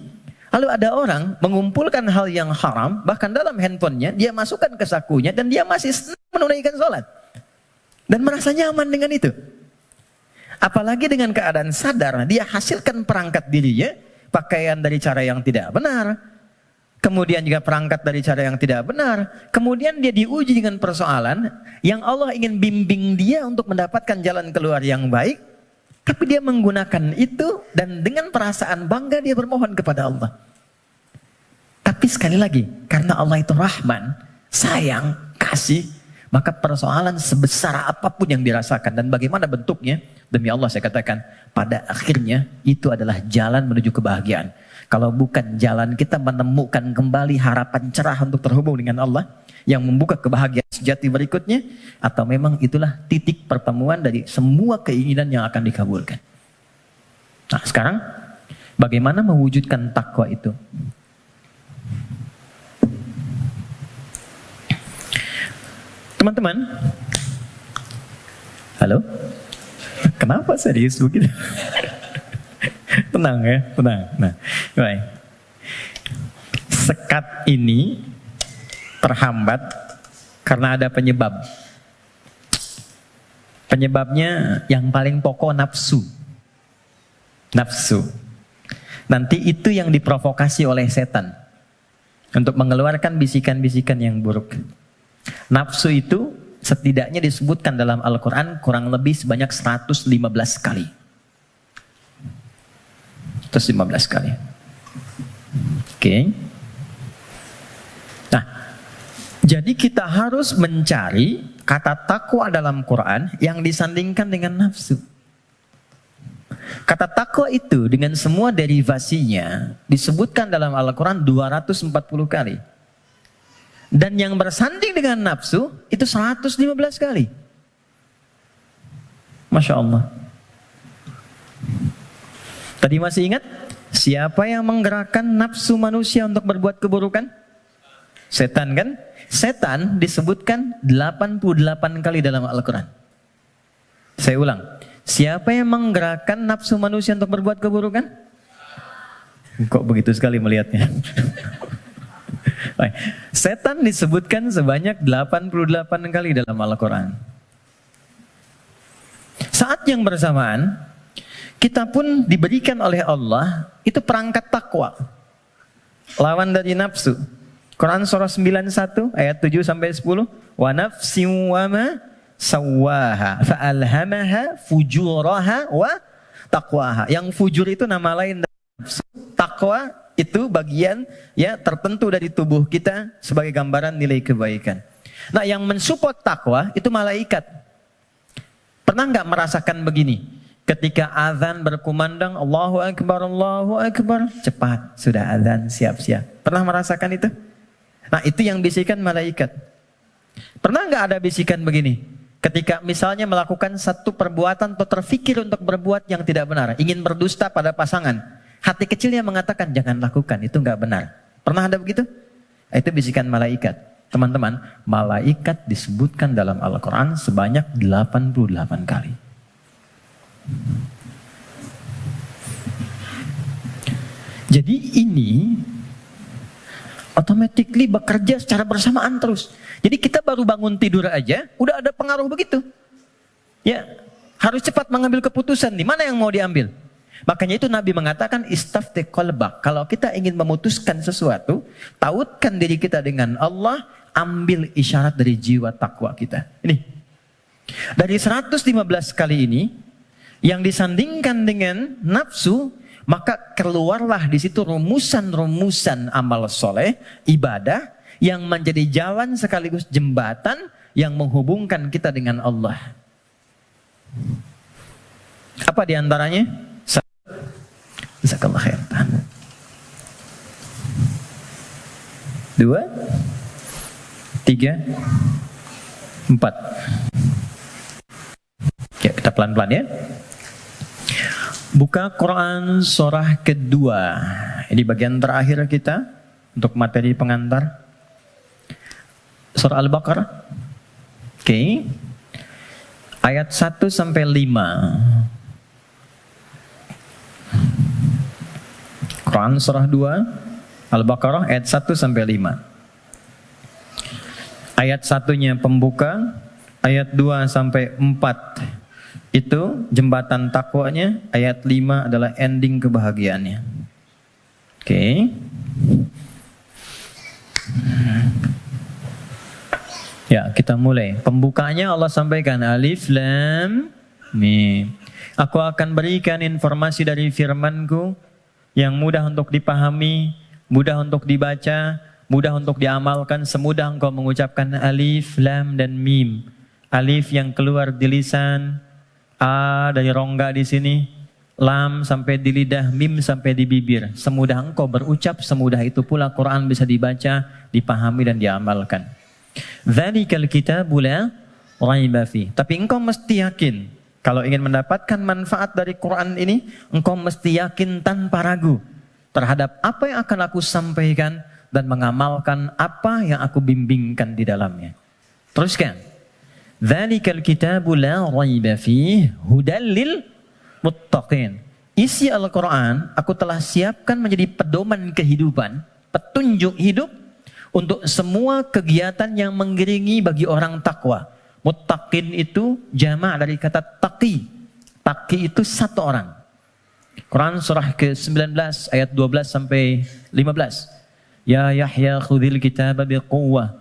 Lalu ada orang mengumpulkan hal yang haram, bahkan dalam handphonenya, dia masukkan ke sakunya, dan dia masih senang menunaikan sholat. Dan merasa nyaman dengan itu. Apalagi dengan keadaan sadar, dia hasilkan perangkat dirinya, pakaian dari cara yang tidak benar, kemudian juga perangkat dari cara yang tidak benar, kemudian dia diuji dengan persoalan yang Allah ingin bimbing dia untuk mendapatkan jalan keluar yang baik, tapi dia menggunakan itu dan dengan perasaan bangga dia bermohon kepada Allah. Tapi sekali lagi, karena Allah itu Rahman, sayang, kasih, maka persoalan sebesar apapun yang dirasakan dan bagaimana bentuknya, demi Allah saya katakan, pada akhirnya itu adalah jalan menuju kebahagiaan. Kalau bukan jalan kita menemukan kembali harapan cerah untuk terhubung dengan Allah yang membuka kebahagiaan sejati berikutnya, atau memang itulah titik pertemuan dari semua keinginan yang akan dikabulkan. Nah sekarang bagaimana mewujudkan takwa itu? Teman-teman, halo? Kenapa serius begitu? Tenang ya, tenang. Nah, baik. Sekat ini terhambat karena ada penyebab. Penyebabnya yang paling pokok nafsu. Nafsu. Nanti itu yang diprovokasi oleh setan untuk mengeluarkan bisikan-bisikan yang buruk. Nafsu itu setidaknya disebutkan dalam Al-Quran kurang lebih sebanyak 115 kali. 115 kali. Oke. Nah, jadi kita harus mencari kata takwa dalam Quran yang disandingkan dengan nafsu. Kata takwa itu dengan semua derivasinya disebutkan dalam Al-Quran 240 kali. Dan yang bersanding dengan nafsu itu 115 kali. Masya Allah. Tadi masih ingat? Siapa yang menggerakkan nafsu manusia untuk berbuat keburukan? Setan kan? Setan disebutkan 88 kali dalam Al-Quran. Saya ulang. Siapa yang menggerakkan nafsu manusia untuk berbuat keburukan? Kok begitu sekali melihatnya? Setan disebutkan sebanyak 88 kali dalam Al-Quran. Saat yang bersamaan, kita pun diberikan oleh Allah itu perangkat takwa. Lawan dari nafsu. Quran surah 91 ayat 7 sampai 10. Wa nafsin wa ma sawwaha fa'alhamaha fujuraha wa taqwaha. Yang fujur itu nama lain dari nafsu. Takwa itu bagian ya tertentu dari tubuh kita sebagai gambaran nilai kebaikan. Nah, yang mensupport takwa itu malaikat. Pernah nggak merasakan begini? Ketika azan berkumandang, Allahu Akbar, cepat sudah azan, siap-siap. Pernah merasakan itu? Nah, itu yang bisikan malaikat. Pernah nggak ada bisikan begini? Ketika misalnya melakukan satu perbuatan atau terfikir untuk berbuat yang tidak benar, ingin berdusta pada pasangan, hati kecilnya mengatakan jangan lakukan, itu nggak benar. Pernah ada begitu? Itu bisikan malaikat. Teman-teman, malaikat disebutkan dalam Al-Quran sebanyak 88 kali. Jadi ini automatically bekerja secara bersamaan terus. Jadi kita baru bangun tidur aja, udah ada pengaruh begitu. Ya, harus cepat mengambil keputusan. Di mana yang mau diambil? Makanya itu Nabi mengatakan istafti qalbak. Kalau kita ingin memutuskan sesuatu, tautkan diri kita dengan Allah, ambil isyarat dari jiwa takwa kita. Ini. Dari 115 kali ini yang disandingkan dengan nafsu, maka keluarlah di situ rumusan-rumusan amal soleh, ibadah yang menjadi jalan sekaligus jembatan yang menghubungkan kita dengan Allah. Apa diantaranya? Jazakallah khair. 2, 3, 4. Ya, kita pelan-pelan ya. Buka Quran surah kedua. Ini bagian terakhir kita untuk materi pengantar. Surah Al-Baqarah. Oke. Ayat 1 sampai 5. Quran surah 2, Al-Baqarah ayat 1 sampai 5. Ayat 1-nya pembuka, ayat 2 sampai 4 itu jembatan takwanya, ayat 5 adalah ending kebahagiaannya. Oke. Ya, kita mulai. Pembukanya Allah sampaikan Alif Lam Mim. Aku akan berikan informasi dari firman-Ku yang mudah untuk dipahami, mudah untuk dibaca, mudah untuk diamalkan, semudah engkau mengucapkan Alif, Lam, dan Mim. Alif yang keluar di lisan, A dari rongga di sini, Lam sampai di lidah, Mim sampai di bibir. Semudah engkau berucap, semudah itu pula Quran bisa dibaca, dipahami, dan diamalkan. Dzalikal kitabu la raiba fi. Tapi engkau mesti yakin, kalau ingin mendapatkan manfaat dari Quran ini, engkau mesti yakin tanpa ragu terhadap apa yang akan aku sampaikan dan mengamalkan apa yang aku bimbingkan di dalamnya. Teruskan. Dzalikal kitabu la raiba fi hudal lil muttaqin. Isi Al-Quran aku telah siapkan menjadi pedoman kehidupan, petunjuk hidup untuk semua kegiatan yang mengiringi bagi orang takwa. Muttaqin itu jama' dari kata taqi. Taqi itu satu orang. Quran surah ke-19 ayat 12 sampai 15. Ya Yahya khudhil kitaba biquwwah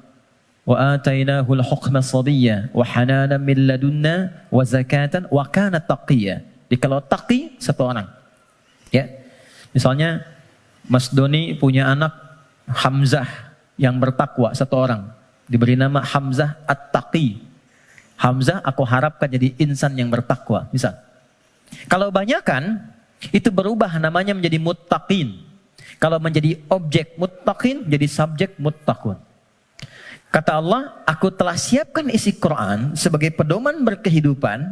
wa atainahu al-hukma sabiyya wa hananan min ladunna wa zakatan wa kana taqiyya. Jadi kalau taqi satu orang. Ya. Misalnya Mas Doni punya anak Hamzah yang bertakwa satu orang, diberi nama Hamzah At-Taqi. Hamzah aku harapkan jadi insan yang bertakwa, misal. Kalau banyakan itu berubah namanya menjadi muttaqin. Kalau menjadi objek muttaqin jadi subjek muttaqun. Kata Allah, aku telah siapkan isi Quran sebagai pedoman berkehidupan.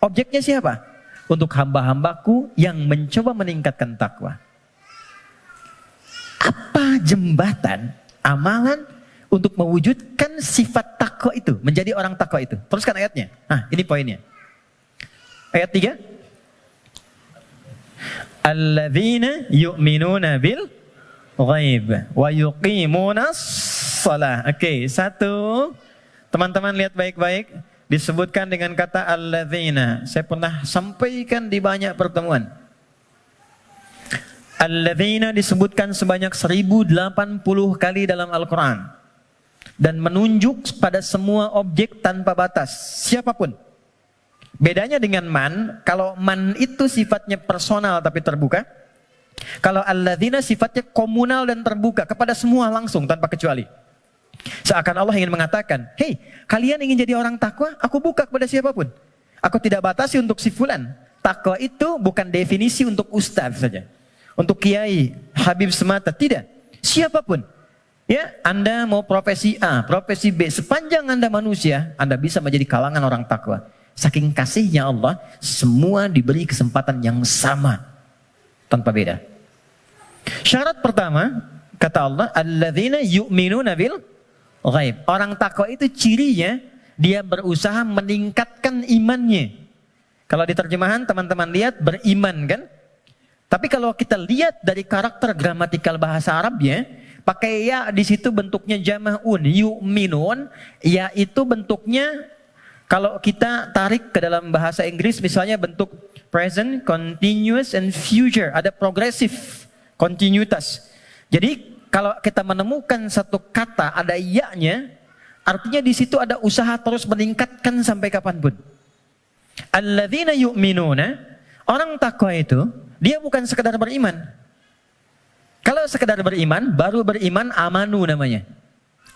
Objeknya siapa? Untuk hamba-hambaku yang mencoba meningkatkan takwa. Apa jembatan amalan untuk mewujudkan sifat takwa itu, menjadi orang takwa itu? Teruskan ayatnya. Nah, ini poinnya. Ayat 3. Alladzina yu'minuna bil ghaib wa yuqimunas shalah. Oke, satu. Teman-teman lihat baik-baik. disebutkan dengan kata alladzina. Saya pernah sampaikan di banyak pertemuan. Alladzina disebutkan sebanyak 1080 kali dalam Al-Quran. Dan menunjuk pada semua objek tanpa batas, siapapun. Bedanya dengan man, kalau man itu sifatnya personal tapi terbuka. Kalau alladzina sifatnya komunal dan terbuka kepada semua langsung tanpa kecuali. Seakan Allah ingin mengatakan, hei, kalian ingin jadi orang takwa, aku buka kepada siapapun. Aku tidak batasi untuk si fulan. Takwa itu bukan definisi untuk ustaz saja, untuk kiai, habib semata, tidak. Siapapun. Ya, Anda mau profesi A, profesi B, sepanjang Anda manusia, Anda bisa menjadi kalangan orang takwa. Saking kasihnya Allah, semua diberi kesempatan yang sama, tanpa beda. Syarat pertama, kata Allah, alladzina yu'minuna bil ghaib. Orang takwa itu cirinya, dia berusaha meningkatkan imannya. Kalau di terjemahan teman-teman lihat beriman kan? Tapi kalau kita lihat dari karakter gramatikal bahasa Arabnya, pakai ya di situ bentuknya jama'un, yu'minun, ya itu bentuknya kalau kita tarik ke dalam bahasa Inggris misalnya bentuk present, continuous, and future, ada progresif, kontinuitas. Jadi kalau kita menemukan satu kata ada ya-nya, artinya di situ ada usaha terus meningkatkan sampai kapanpun. Alladzina yu'minuna, orang takwa itu dia bukan sekedar beriman. Kalau sekedar beriman, baru beriman amanu namanya.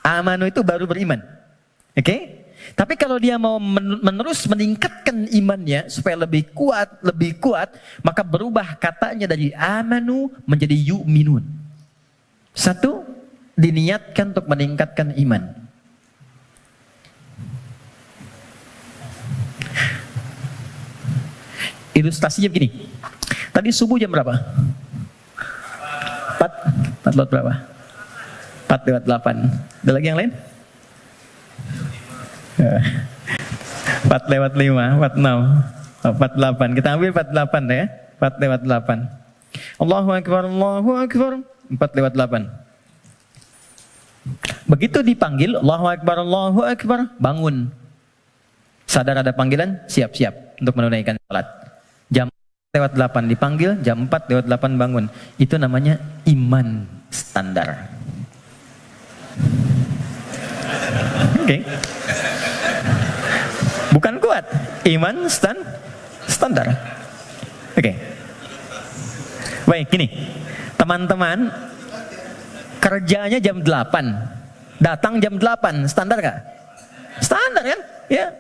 Amanu itu baru beriman. Oke? Tapi kalau dia mau menerus meningkatkan imannya supaya lebih kuat, maka berubah katanya dari amanu menjadi yu'minun. Satu, diniatkan untuk meningkatkan iman. Ilustrasinya begini. Tadi subuh jam berapa? 4 lewat berapa? 4 lewat 8. Ada lagi yang lain? 4 lewat 5, 46, 48. Kita ambil 48 ya. 4 lewat 8. Allahu Akbar, Allahu Akbar. 4 lewat 8. Begitu dipanggil, Allahu Akbar, Allahu Akbar, bangun. Sadar ada panggilan, siap-siap untuk menunaikan salat. Jam lewat 8 dipanggil, jam 4 lewat 8 bangun. Itu namanya iman standar. Oke. Bukan kuat, iman standar. Oke. Baik, gini. Teman-teman kerjanya jam 8. Datang jam 8, standar gak? Standar kan? Ya.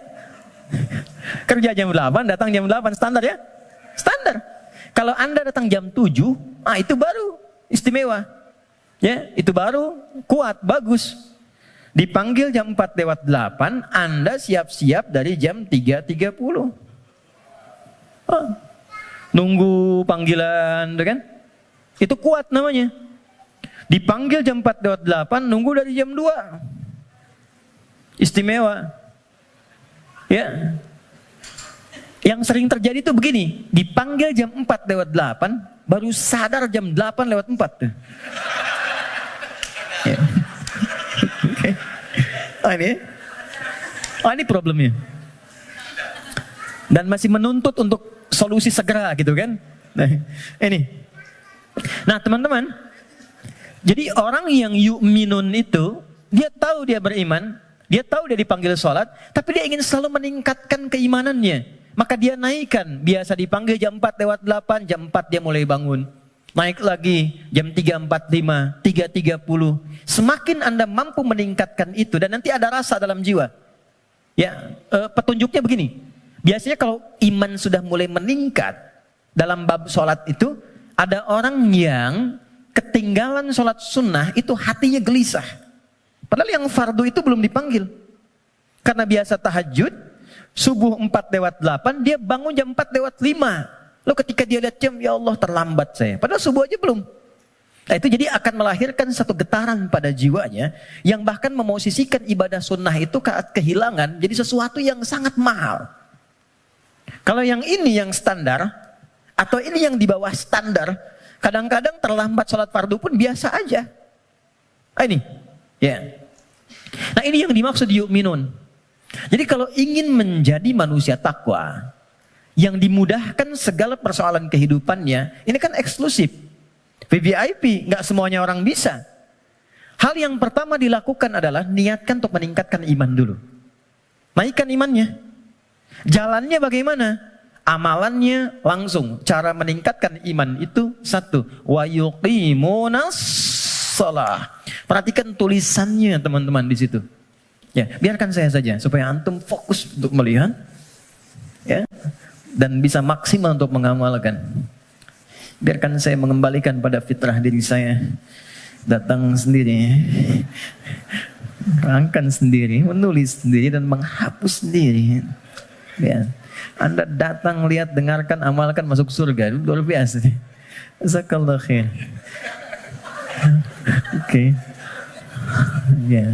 Kerja jam 8, datang jam 8, standar ya? Standar. Kalau Anda datang jam 7, itu baru istimewa. Ya, itu baru kuat, bagus. Dipanggil jam 4 lewat 8, Anda siap-siap dari jam 3.30. Nunggu panggilan, kan? Itu kuat namanya. Dipanggil jam 4 lewat 8, nunggu dari jam 2. Istimewa. Ya. Yang sering terjadi itu begini, dipanggil jam 4 lewat 8, baru sadar jam 8 lewat 4. Ya. Okay. Ini problemnya. Dan masih menuntut untuk solusi segera gitu kan. Nah, ini. Nah, teman-teman, jadi orang yang yu'minun itu, dia tahu dia beriman, dia tahu dia dipanggil sholat, tapi dia ingin selalu meningkatkan keimanannya. Maka dia naikkan, biasa dipanggil jam 4 lewat 8, jam 4 dia mulai bangun. Naik lagi jam 3.45, 3.30. Semakin Anda mampu meningkatkan itu dan nanti ada rasa dalam jiwa. Ya, petunjuknya begini. Biasanya kalau iman sudah mulai meningkat dalam bab sholat itu, ada orang yang ketinggalan sholat sunnah itu hatinya gelisah. Padahal yang fardu itu belum dipanggil. Karena biasa tahajud, subuh 4 lewat 8, dia bangun jam 4 lewat 5. Lalu ketika dia lihat jam, ya Allah terlambat saya. Padahal subuh aja belum. Nah itu jadi akan melahirkan satu getaran pada jiwanya, yang bahkan memosisikan ibadah sunnah itu kehilangan, jadi sesuatu yang sangat mahal. Kalau yang ini yang standar, atau ini yang di bawah standar, kadang-kadang terlambat sholat fardu pun biasa aja. Ini, ya. Nah ini yang dimaksud yu'minun. Jadi kalau ingin menjadi manusia takwa yang dimudahkan segala persoalan kehidupannya, ini kan eksklusif. VVIP, nggak semuanya orang bisa. Hal yang pertama dilakukan adalah niatkan untuk meningkatkan iman dulu. Naikkan imannya. Jalannya bagaimana? Amalannya langsung. Cara meningkatkan iman itu satu, wa yuqimunas shalah. Perhatikan tulisannya teman-teman di situ. Ya, biarkan saya saja supaya antum fokus untuk melihat, ya, dan bisa maksimal untuk mengamalkan. Biarkan saya mengembalikan pada fitrah diri saya. Datang sendiri, rangkan sendiri, menulis sendiri dan menghapus sendiri. Ya. Anda datang, lihat, dengarkan, amalkan, masuk surga. Luar biasa. Jazakallah khair. Oke. Ya.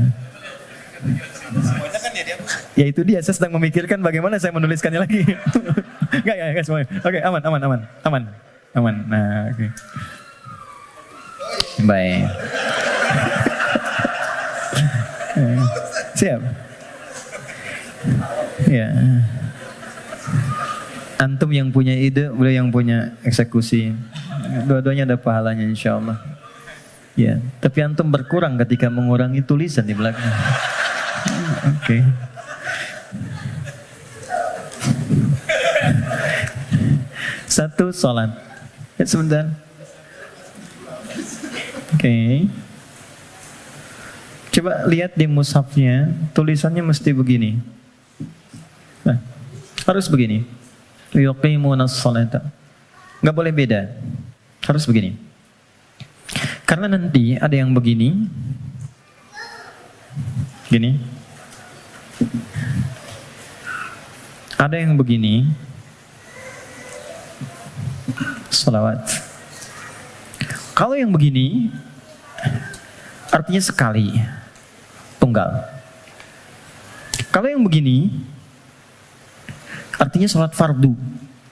Semuanya kan ya dia. Ya itu dia, saya sedang memikirkan bagaimana saya menuliskannya lagi. Enggak semuanya. Oke, aman. Nah, oke. Baik. Siap. Ya. Antum yang punya ide, beliau yang punya eksekusi. Dua-duanya ada pahalanya insyaallah. Ya, tapi antum berkurang ketika mengurangi tulisan di belakang. Oke. Satu, sholat. Ya, sebentar. Oke. Coba lihat di mushafnya, tulisannya mesti begini. Nah, harus begini. Yuqimunas sholata. Enggak boleh beda. Harus begini. Karena nanti ada yang begini. Gini. Ada yang begini. Salawat. Kalau yang begini artinya sekali, tunggal. Kalau yang begini artinya sholat fardu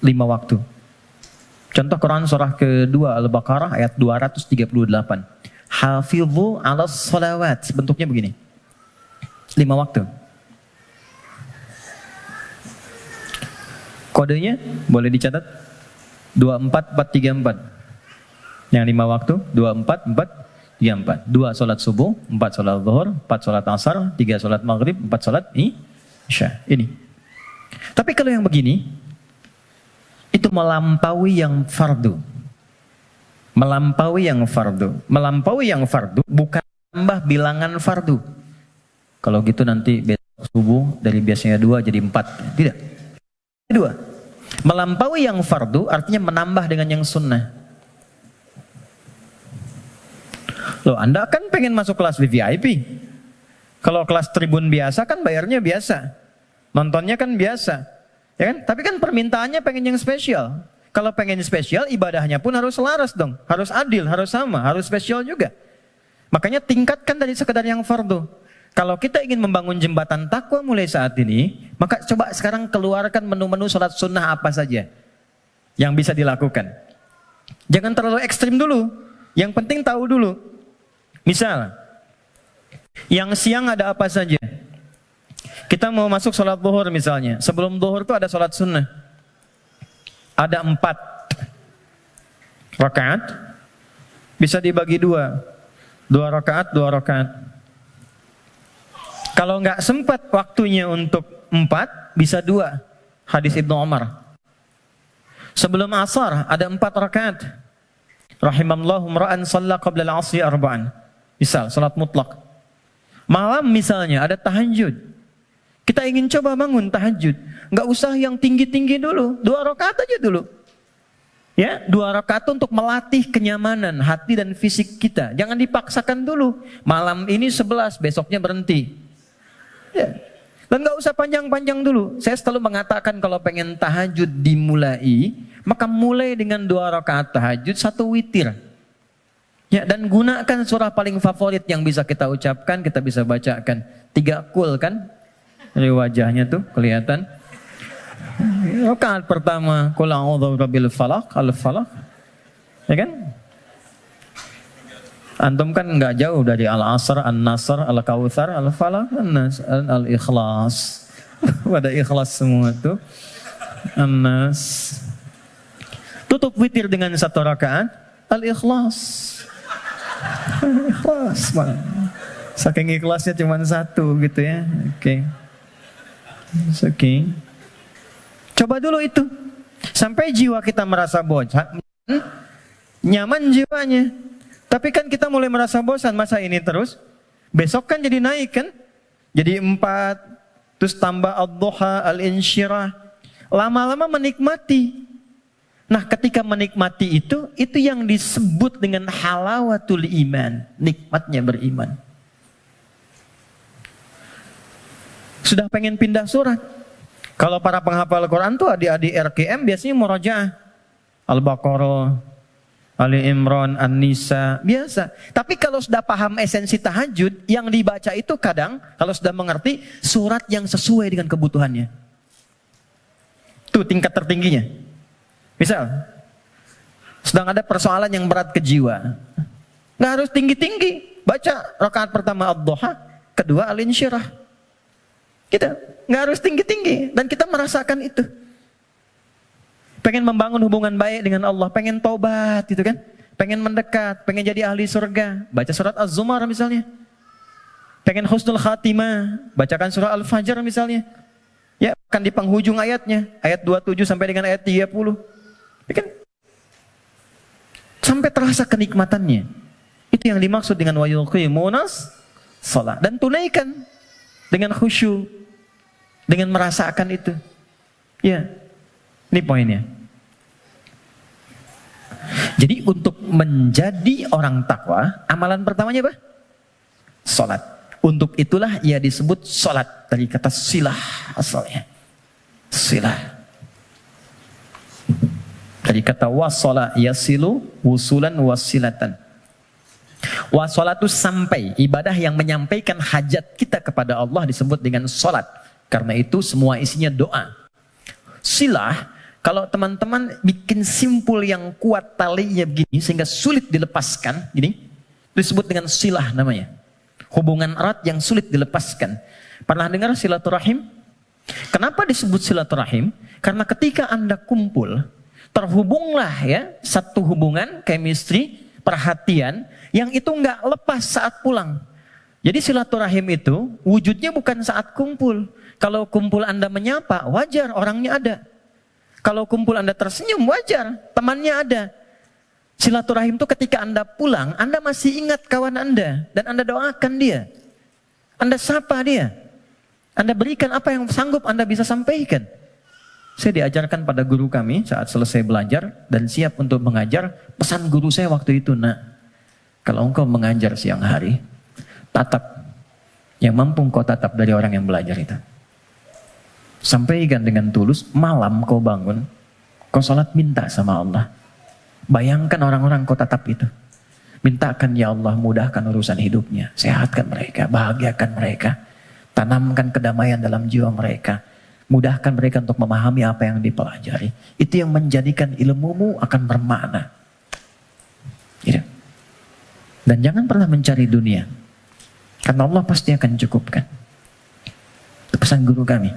5 waktu. Contoh Quran surah kedua Al-Baqarah ayat 238. Hafidhu 'alas shalawat. Bentuknya begini. 5 waktu. Kodenya boleh dicatat 24434. Yang 5 waktu 24434. 2 sholat subuh, 4 sholat zuhur, 4 sholat asar, 3 sholat maghrib, 4 sholat isya. Ini. Tapi kalau yang begini itu melampaui yang fardu. Melampaui yang fardu. Melampaui yang fardu bukan tambah bilangan fardu. Kalau gitu nanti besok subuh dari biasanya 2 jadi 4. Tidak. 2. Melampaui yang fardu artinya menambah dengan yang sunnah. Loh, Anda kan pengen masuk kelas VVIP. Kalau kelas tribun biasa kan bayarnya biasa. Nontonnya kan biasa. Ya kan? Tapi kan permintaannya pengen yang spesial. Kalau pengen spesial, ibadahnya pun harus selaras dong. Harus adil, harus sama, harus spesial juga. Makanya tingkatkan dari sekedar yang fardu. Kalau kita ingin membangun jembatan takwa mulai saat ini, maka coba sekarang keluarkan menu-menu sholat sunnah apa saja yang bisa dilakukan. Jangan terlalu ekstrim dulu. Yang penting tahu dulu. Misal, yang siang ada apa saja? Kita mau masuk sholat zuhur misalnya. Sebelum zuhur itu ada sholat sunnah. Ada 4 rakaat. Bisa dibagi 2. 2 rakaat, 2 rakaat. Kalau nggak sempat waktunya untuk 4, bisa 2. Hadis Ibnu Umar. Sebelum asar ada 4 rakaat. Rahimallahu mra'an shalla qabla al-'asri arba'an. Misal, salat mutlak. Malam misalnya ada tahajud. Kita ingin coba bangun tahajud. Nggak usah yang tinggi-tinggi dulu. 2 rakaat aja dulu. Ya, 2 rakaat untuk melatih kenyamanan hati dan fisik kita. Jangan dipaksakan dulu. Malam ini 11, besoknya berhenti. Ya. Dan nggak usah panjang-panjang dulu. Saya selalu mengatakan kalau pengen tahajud dimulai, maka mulai dengan 2 rakaat tahajud, 1 witir. Ya, dan gunakan surah paling favorit yang bisa kita ucapkan, kita bisa bacakan. 3 kul kan? Dari wajahnya tuh kelihatan. Rakaat pertama, qul a'udzu birabbil falaq, al-falaq. Ya kan? Antum kan enggak jauh dari al-asr, an-nasr, al-kautsar, al-falaq, an-nas, al-ikhlas. pada ikhlas semua tuh. An-Nas. Tutup witir dengan 1 rakaat Al-Ikhlas. Ikhlas, Bang. Saking ikhlasnya cuma 1 gitu ya. Oke. Oke. Coba dulu itu. Sampai jiwa kita merasa bosan, nyaman jiwanya. Tapi kan kita mulai merasa bosan, masa ini terus? Besok kan jadi naik kan? Jadi 4, terus tambah ad-duha, al-insyirah. Lama-lama menikmati. Nah, ketika menikmati itu yang disebut dengan halawatul iman, nikmatnya beriman. Sudah pengen pindah surat. Kalau para penghafal Quran tuh adik-adik RKM biasanya murajaah. Al-Baqarah, Ali Imran, An-Nisa, biasa. Tapi kalau sudah paham esensi tahajud, yang dibaca itu kadang, kalau sudah mengerti, surat yang sesuai dengan kebutuhannya. Itu tingkat tertingginya. Misal, sedang ada persoalan yang berat ke jiwa. Nggak harus tinggi-tinggi. Baca rakaat pertama ad-duha, kedua al-insyirah. Kita nggak harus tinggi-tinggi. Dan kita merasakan itu. Pengen membangun hubungan baik dengan Allah, pengen taubat gitu kan. Pengen mendekat, pengen jadi ahli surga. Baca surat Az-Zumar misalnya. Pengen husnul khatimah, bacakan surah Al-Fajr misalnya. Ya, akan di penghujung ayatnya, ayat 27 sampai dengan ayat 30. Ya kan? Sampai terasa kenikmatannya. Itu yang dimaksud dengan wa yuqimunas shalah. Dan tunaikan dengan khusyuk, dengan merasakan itu. Ya, ini poinnya. Jadi untuk menjadi orang takwa, amalan pertamanya apa? Salat. Untuk itulah ia disebut salat, dari kata silah asalnya. Silah. Dari kata wasala yasilu wusulan wasilatan. Wasalatu sampai, ibadah yang menyampaikan hajat kita kepada Allah disebut dengan salat. Karena itu semua isinya doa. Silah, kalau teman-teman bikin simpul yang kuat talinya begini sehingga sulit dilepaskan, gini, disebut dengan silah namanya. Hubungan erat yang sulit dilepaskan. Pernah dengar silaturahim? Kenapa disebut silaturahim? Karena ketika Anda kumpul, terhubunglah ya satu hubungan chemistry, perhatian yang itu nggak lepas saat pulang. Jadi silaturahim itu wujudnya bukan saat kumpul. Kalau kumpul Anda menyapa, wajar orangnya ada. Kalau kumpul Anda tersenyum, wajar temannya ada. Silaturahim itu ketika Anda pulang, Anda masih ingat kawan Anda dan Anda doakan dia. Anda sapa dia. Anda berikan apa yang sanggup Anda bisa sampaikan. Saya diajarkan pada guru kami saat selesai belajar dan siap untuk mengajar. Pesan guru saya waktu itu, nak, kalau engkau mengajar siang hari, tatap yang mampu engkau tatap dari orang yang belajar itu. Sampaikan dengan tulus, malam kau bangun, kau sholat minta sama Allah. Bayangkan orang-orang kau tatap itu. Mintakan ya Allah mudahkan urusan hidupnya, sehatkan mereka, bahagiakan mereka, tanamkan kedamaian dalam jiwa mereka. Mudahkan mereka untuk memahami apa yang dipelajari. Itu yang menjadikan ilmumu akan bermakna. Gitu. Dan jangan pernah mencari dunia. Karena Allah pasti akan cukupkan. Itu pesan guru kami.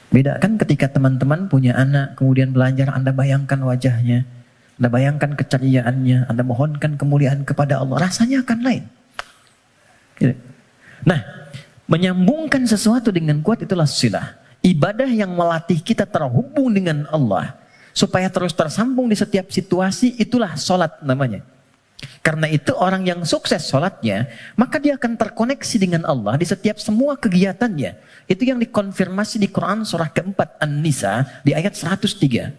Bedakan ketika teman-teman punya anak, kemudian belajar, Anda bayangkan wajahnya. Anda bayangkan keceriaannya. Anda mohonkan kemuliaan kepada Allah. Rasanya akan lain. Gitu. Nah, menyambungkan sesuatu dengan kuat itulah silah. Ibadah yang melatih kita terhubung dengan Allah supaya terus tersambung di setiap situasi, itulah sholat namanya. Karena itu orang yang sukses sholatnya, maka dia akan terkoneksi dengan Allah di setiap semua kegiatannya. Itu yang dikonfirmasi di Quran surah keempat An-Nisa di ayat 103.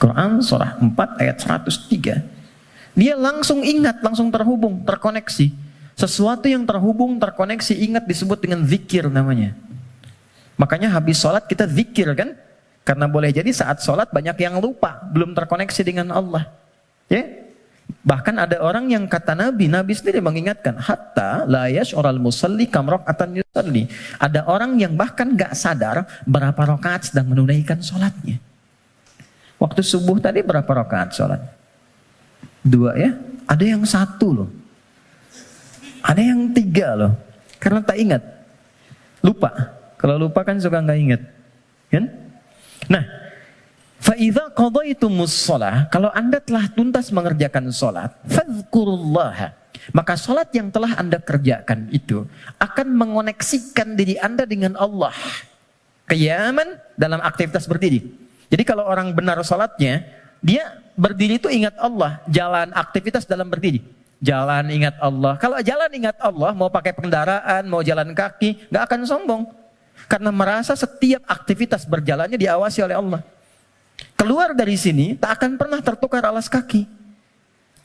Quran surah 4 ayat 103. Dia langsung ingat, langsung terhubung, terkoneksi. Sesuatu yang terhubung, terkoneksi, ingat disebut dengan zikir namanya. Makanya habis sholat kita zikir kan? Karena boleh jadi saat sholat banyak yang lupa, belum terkoneksi dengan Allah. Ya? Bahkan ada orang yang kata Nabi sendiri mengingatkan, hatta la yash'ural musalli kam raka'atan yusalli. Ada orang yang bahkan gak sadar berapa rakaat sedang menunaikan sholatnya. Waktu subuh tadi berapa rakaat sholat? 2 ya? Ada yang 1 loh. Ada yang 3 loh. Karena tak ingat. Lupa. Kalau lupa kan suka nggak ingat. Kan? Nah, فَإِذَا قَضَيْتُمُ الصَّلَاةَ, kalau Anda telah tuntas mengerjakan sholat, فَاذْكُرُوا. Maka sholat yang telah Anda kerjakan itu akan mengoneksikan diri Anda dengan Allah. Qiyaman dalam aktivitas berdiri. Jadi kalau orang benar sholatnya, dia berdiri itu ingat Allah. Jalan aktivitas dalam berdiri. Jalan ingat Allah. Kalau jalan ingat Allah, mau pakai kendaraan, mau jalan kaki, gak akan sombong. Karena merasa setiap aktivitas berjalannya diawasi oleh Allah. Keluar dari sini, tak akan pernah tertukar alas kaki.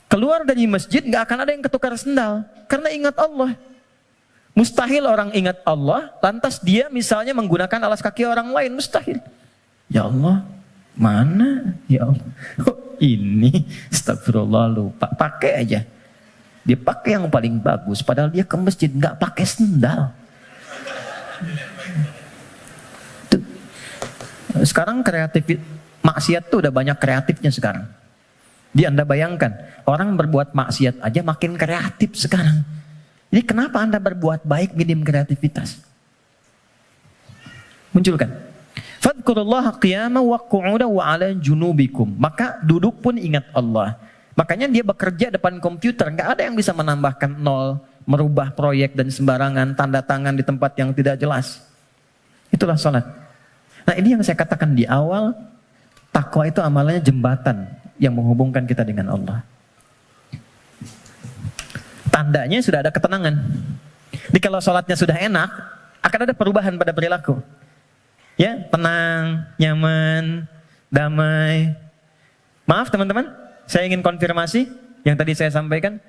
Keluar dari masjid, gak akan ada yang ketukar sendal. Karena ingat Allah. Mustahil orang ingat Allah, lantas dia misalnya menggunakan alas kaki orang lain. Mustahil. Ya Allah, mana? Ya Allah. Oh, ini, astagfirullah, lupa. Pakai aja. Dia pakai yang paling bagus, padahal dia ke masjid gak pakai sendal. Tuh. Sekarang kreatif, maksiat tuh udah banyak kreatifnya sekarang. Anda bayangkan, orang berbuat maksiat aja makin kreatif sekarang. Jadi kenapa Anda berbuat baik minim kreativitas? Munculkan. Fadhkurullaha qiyaman wa qu'udan wa 'ala junubikum. Maka duduk pun ingat Allah. Makanya dia bekerja depan komputer, nggak ada yang bisa menambahkan nol, merubah proyek dan sembarangan, tanda tangan di tempat yang tidak jelas. Itulah salat. Nah, ini yang saya katakan di awal, takwa itu amalannya jembatan yang menghubungkan kita dengan Allah. Tandanya sudah ada ketenangan. Jadi kalau sholatnya sudah enak, akan ada perubahan pada perilaku. Ya, tenang, nyaman, damai. Maaf teman-teman, saya ingin konfirmasi yang tadi saya sampaikan.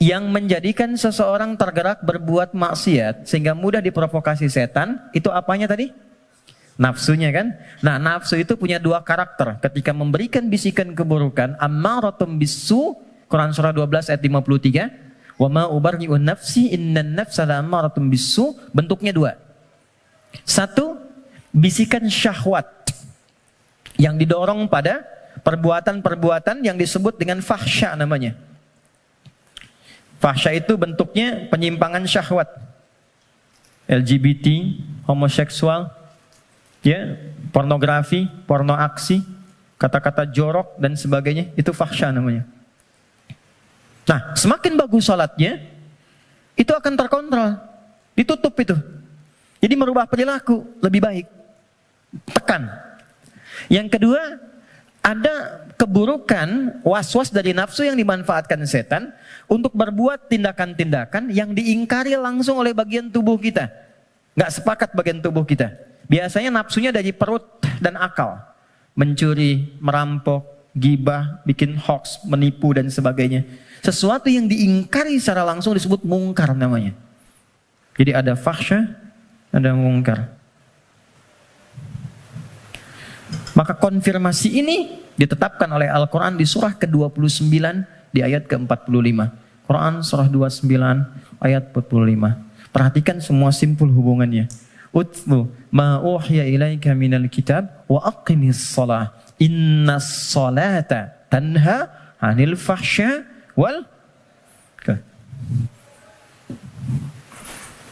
Yang menjadikan seseorang tergerak berbuat maksiat sehingga mudah diprovokasi setan, itu apanya tadi? Nafsunya kan? Nah, nafsu itu punya dua karakter. Ketika memberikan bisikan keburukan, ammaratum bisu, Quran surah 12 ayat 53, wa ma ubarri'un nafsi innan nafsa la'ammaratum bisu, bentuknya dua. Satu, bisikan syahwat yang didorong pada perbuatan-perbuatan yang disebut dengan fahsya namanya. Fahsya itu bentuknya penyimpangan syahwat. LGBT, homoseksual, ya, pornografi, porno aksi, kata-kata jorok dan sebagainya, itu fahsya namanya. Nah, semakin bagus sholatnya, itu akan terkontrol, ditutup itu. Jadi merubah perilaku lebih baik. Tekan. Yang kedua, ada keburukan, was-was dari nafsu yang dimanfaatkan setan untuk berbuat tindakan-tindakan yang diingkari langsung oleh bagian tubuh kita. Nggak sepakat bagian tubuh kita. Biasanya nafsunya dari perut dan akal. Mencuri, merampok, gibah, bikin hoax, menipu dan sebagainya. Sesuatu yang diingkari secara langsung disebut mungkar namanya. Jadi ada fahsya, ada mungkar. Maka konfirmasi ini ditetapkan oleh Al-Quran di surah ke-29 di ayat ke-45. Quran surah 29 ayat 45. Perhatikan semua simpul hubungannya. Utlu ma uhiya ilaika minal kitab wa aqimis shalah. Innas salata tanha 'anil fahsya wal.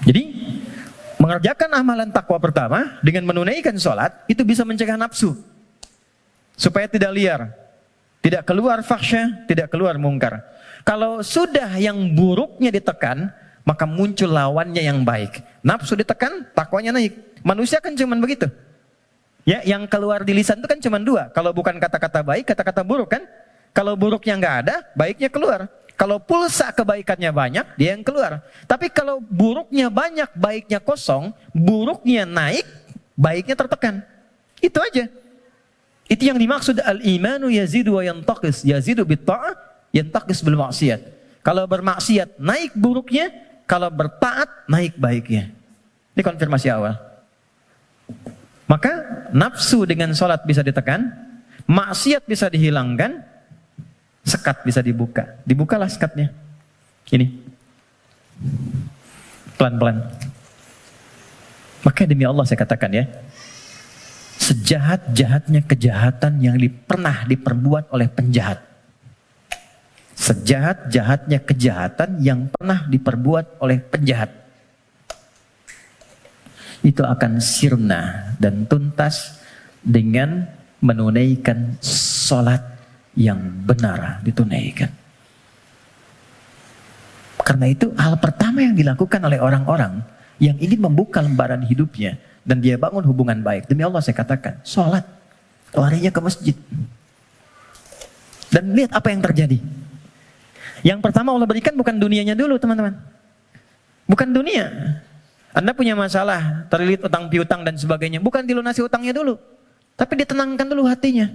Jadi mengerjakan amalan takwa pertama dengan menunaikan sholat itu bisa mencegah nafsu supaya tidak liar, tidak keluar fahsya, tidak keluar mungkar. Kalau sudah yang buruknya ditekan, maka muncul lawannya yang baik. Nafsu ditekan, takwanya naik. Manusia kan cuma begitu. Ya, yang keluar di lisan itu kan cuma dua. Kalau bukan kata-kata baik, kata-kata buruk kan. Kalau buruknya nggak ada, baiknya keluar. Kalau pulsa kebaikannya banyak, dia yang keluar. Tapi kalau buruknya banyak, baiknya kosong, buruknya naik, baiknya tertekan. Itu aja. Itu yang dimaksud al-imanu yazidu wa yantaqis. Yazidu bitta'ah, yantaqis bil maksiat. Kalau bermaksiat, naik buruknya. Kalau bertaat, naik baiknya. Ini konfirmasi awal. Maka nafsu dengan sholat bisa ditekan, maksiat bisa dihilangkan, sekat bisa dibuka. Dibukalah sekatnya. Ini. Pelan-pelan. Maka demi Allah saya katakan ya, sejahat-jahatnya kejahatan yang pernah diperbuat oleh penjahat. Sejahat-jahatnya kejahatan yang pernah diperbuat oleh penjahat. itu akan sirna dan tuntas dengan menunaikan sholat yang benar ditunaikan. Karena itu hal pertama yang dilakukan oleh orang-orang yang ingin membuka lembaran hidupnya dan dia bangun hubungan baik. Demi Allah saya katakan, sholat. Larinya ke masjid. Dan lihat apa yang terjadi. Yang pertama Allah berikan bukan dunianya dulu teman-teman. Bukan dunia. Anda punya masalah, terlilit utang piutang dan sebagainya. Bukan dilunasi utangnya dulu. Tapi ditenangkan dulu hatinya.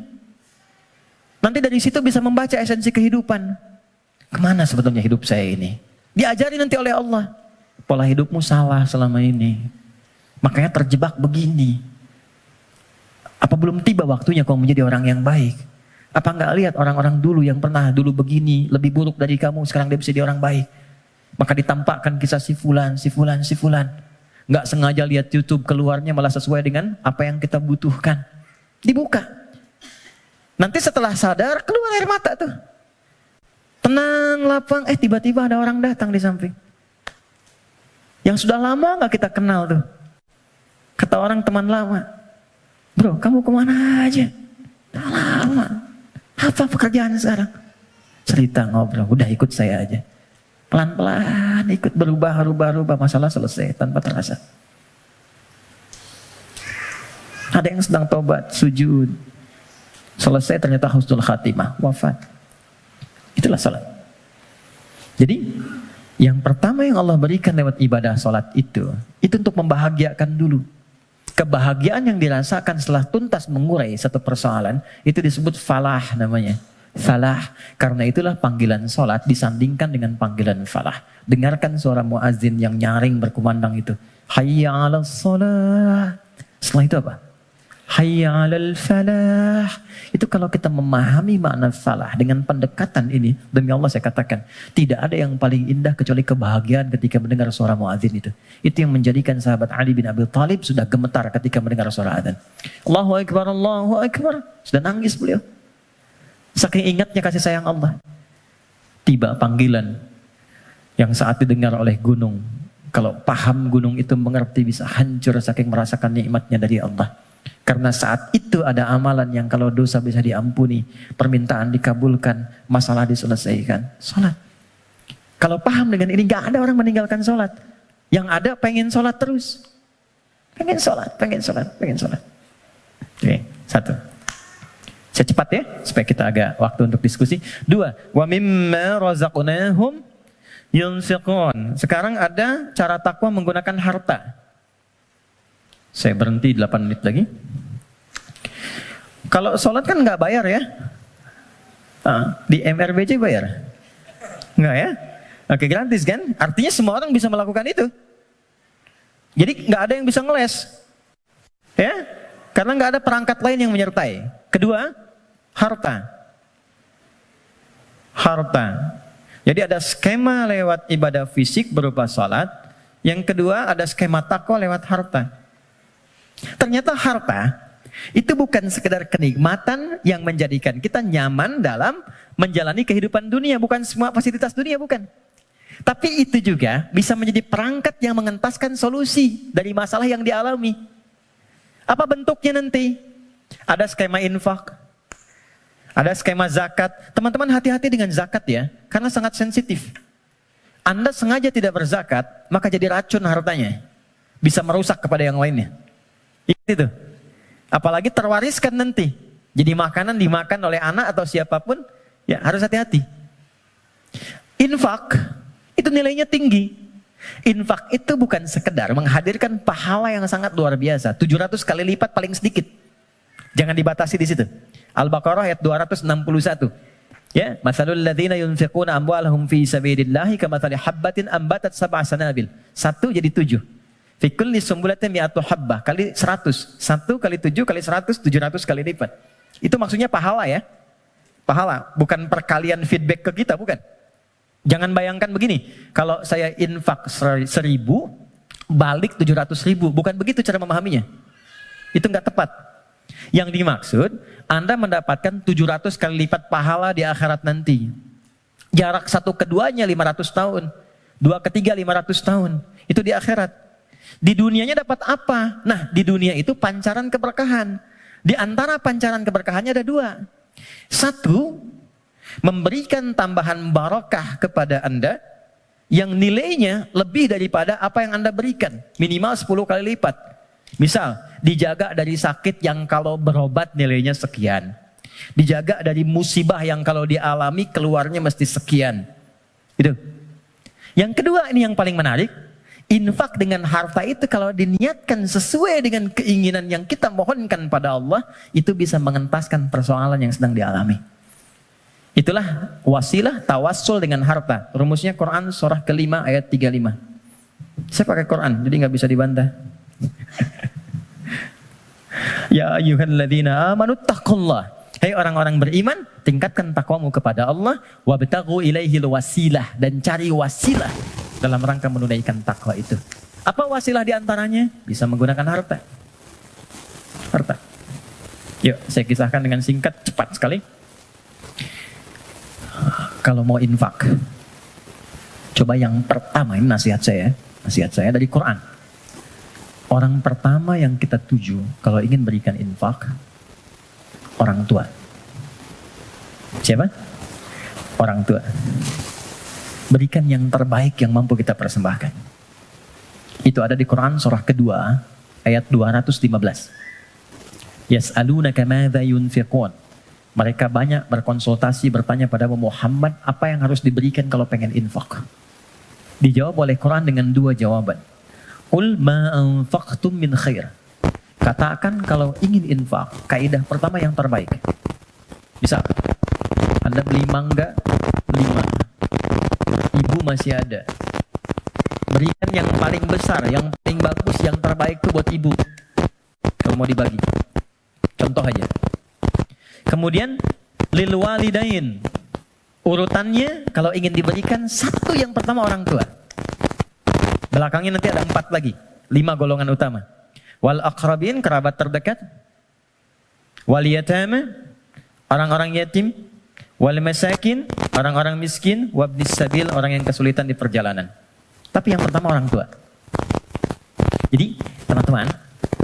Nanti dari situ bisa membaca esensi kehidupan. Kemana sebetulnya hidup saya ini? Diajari nanti oleh Allah. Pola hidupmu salah selama ini. Makanya terjebak begini. Apa belum tiba waktunya kau menjadi orang yang baik? Apa enggak lihat orang-orang dulu yang pernah dulu begini, lebih buruk dari kamu, sekarang dia bisa jadi orang baik. Maka ditampakkan kisah si fulan. Enggak sengaja lihat YouTube, keluarnya malah sesuai dengan apa yang kita butuhkan. Dibuka. Nanti setelah sadar, keluar air mata tuh. Tenang, lapang, tiba-tiba ada orang datang di samping. Yang sudah lama enggak kita kenal tuh. Kata orang teman lama, bro kamu kemana aja? Udah lama. Apa pekerjaan sekarang? Cerita ngobrol, udah ikut saya aja. Pelan-pelan ikut berubah, masalah selesai tanpa terasa. Ada yang sedang tobat, sujud. Selesai ternyata husnul khatimah, wafat. Itulah salat. Jadi yang pertama yang Allah berikan lewat ibadah salat itu untuk membahagiakan dulu. Kebahagiaan yang dirasakan setelah tuntas mengurai satu persoalan itu disebut falah namanya. Falah. Karena itulah panggilan salat disandingkan dengan panggilan falah. Dengarkan suara muazin yang nyaring berkumandang itu. Hayya 'alas shalah. Setelah itu apa? Hayya 'alal falah. Itu kalau kita memahami makna falah dengan pendekatan ini, demi Allah saya katakan, tidak ada yang paling indah kecuali kebahagiaan ketika mendengar suara muadzin itu. Itu yang menjadikan sahabat Ali bin Abi Thalib sudah gemetar ketika mendengar suara adzan. Allahu Akbar, Allahu Akbar. Sudah nangis beliau. Saking ingatnya kasih sayang Allah. Tiba panggilan yang saat didengar oleh gunung. Kalau paham gunung itu mengerti bisa hancur saking merasakan nikmatnya dari Allah. Karena saat itu ada amalan yang kalau dosa bisa diampuni, permintaan dikabulkan, masalah diselesaikan. Sholat. Kalau paham dengan ini, gak ada orang meninggalkan sholat. Yang ada pengen sholat terus. Pengen sholat. Oke, satu. Saya cepat ya, supaya kita agak waktu untuk diskusi. Dua, wa mimma razaqnahum yunfiqun. Sekarang ada cara takwa menggunakan harta. Saya berhenti 8 menit lagi. Kalau sholat kan nggak bayar ya? Di MRBC bayar? Nggak ya? Oke, gratis kan? Artinya semua orang bisa melakukan itu. Jadi nggak ada yang bisa ngeles. Ya? Karena nggak ada perangkat lain yang menyertai. Kedua, harta. Jadi ada skema lewat ibadah fisik berupa sholat. Yang kedua ada skema takwa lewat harta. Ternyata harta itu bukan sekedar kenikmatan yang menjadikan kita nyaman dalam menjalani kehidupan dunia. Bukan semua fasilitas dunia, bukan. Tapi itu juga bisa menjadi perangkat yang mengentaskan solusi dari masalah yang dialami. Apa bentuknya nanti? Ada skema infak, ada skema zakat. Teman-teman hati-hati dengan zakat ya, karena sangat sensitif. Anda sengaja tidak berzakat, maka jadi racun hartanya. Bisa merusak kepada yang lainnya. Itu. Apalagi terwariskan nanti. Jadi makanan dimakan oleh anak atau siapapun, ya harus hati-hati. Infak, itu nilainya tinggi. Infak itu bukan sekedar menghadirkan pahala yang sangat luar biasa. 700 kali lipat paling sedikit. Jangan dibatasi di situ. Al-Baqarah ayat 261. Ya, masalul ladzina yunfiquna amwalahum fi sabilillahi kamathali habbatin ambatat sab'a sanabil. 1 jadi 7. Fi kulli sumbulatin mi'atu habbah kali 100. 1 kali 7 kali 100, 700 kali lipat. Itu maksudnya pahala ya. Pahala, bukan perkalian feedback ke kita, bukan. Jangan bayangkan begini, kalau saya infak 1000, balik 700.000. Bukan begitu cara memahaminya. Itu enggak tepat. Yang dimaksud, Anda mendapatkan 700 kali lipat pahala di akhirat nanti. Jarak satu keduanya 500 tahun. 2 ke 3 500 tahun. Itu di akhirat. Di dunianya dapat apa? Nah, di dunia itu pancaran keberkahan. Di antara pancaran keberkahannya ada dua. Satu, memberikan tambahan barokah kepada Anda yang nilainya lebih daripada apa yang Anda berikan. Minimal 10 kali lipat. Misal, dijaga dari sakit yang kalau berobat nilainya sekian. Dijaga dari musibah yang kalau dialami keluarnya mesti sekian. Itu. Yang kedua, ini yang paling menarik. Infak dengan harta itu kalau diniatkan sesuai dengan keinginan yang kita mohonkan pada Allah, itu bisa mengentaskan persoalan yang sedang dialami. Itulah wasilah tawassul dengan harta. Rumusnya Quran surah ke-5 ayat 35. Saya pakai Quran, jadi nggak bisa dibantah. Ya ayyuhalladzina amanu taqullah. Hai orang-orang beriman, tingkatkan takwamu kepada Allah, wabtaghu ilaihil wasilah, dan cari wasilah dalam rangka menunaikan takwa itu. Apa wasilah diantaranya? Bisa menggunakan harta. Harta. Yuk, saya kisahkan dengan singkat, cepat sekali. Kalau mau infak, coba yang pertama, ini nasihat saya dari Quran. Orang pertama yang kita tuju kalau ingin berikan infak, orang tua. Siapa? Orang tua. Berikan yang terbaik yang mampu kita persembahkan. Itu ada di Quran surah kedua ayat 215. Yas'alunaka madza yunfiqun. Mereka banyak berkonsultasi bertanya pada Muhammad apa yang harus diberikan kalau pengen infak. Dijawab oleh Quran dengan dua jawaban. Qul ma anfaqtum min khair. Katakan kalau ingin infak, kaidah pertama yang terbaik. Bisa Anda beli mangga 5. Ibu masih ada. Berikan yang paling besar, yang paling bagus, yang terbaik itu buat ibu. Kalau mau dibagi. Contoh aja. Kemudian lil walidain. Urutannya kalau ingin diberikan satu yang pertama orang tua. Belakangnya nanti ada 4 lagi. 5 golongan utama. Wal aqrabin, kerabat terdekat. Wal yatama, orang-orang yatim. Wal masakin, orang-orang miskin. Wabnis sabil, orang yang kesulitan di perjalanan. Tapi yang pertama orang tua. Jadi teman-teman,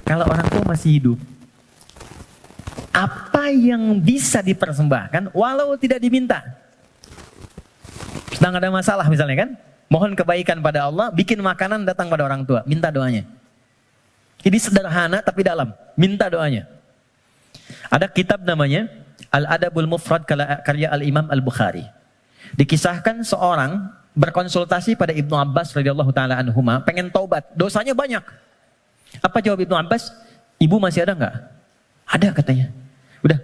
kalau orang tua masih hidup, apa yang bisa dipersembahkan walau tidak diminta. Sedang ada masalah misalnya kan, mohon kebaikan pada Allah, bikin makanan datang pada orang tua, minta doanya. Ini sederhana tapi dalam, minta doanya. Ada kitab namanya Al-Adabul Mufrad karya Al-Imam Al-Bukhari. Dikisahkan seorang berkonsultasi pada Ibnu Abbas radhiyallahu taala anhuma, pengen taubat, dosanya banyak. Apa jawab Ibnu Abbas? Ibu masih ada enggak? Ada katanya. Udah,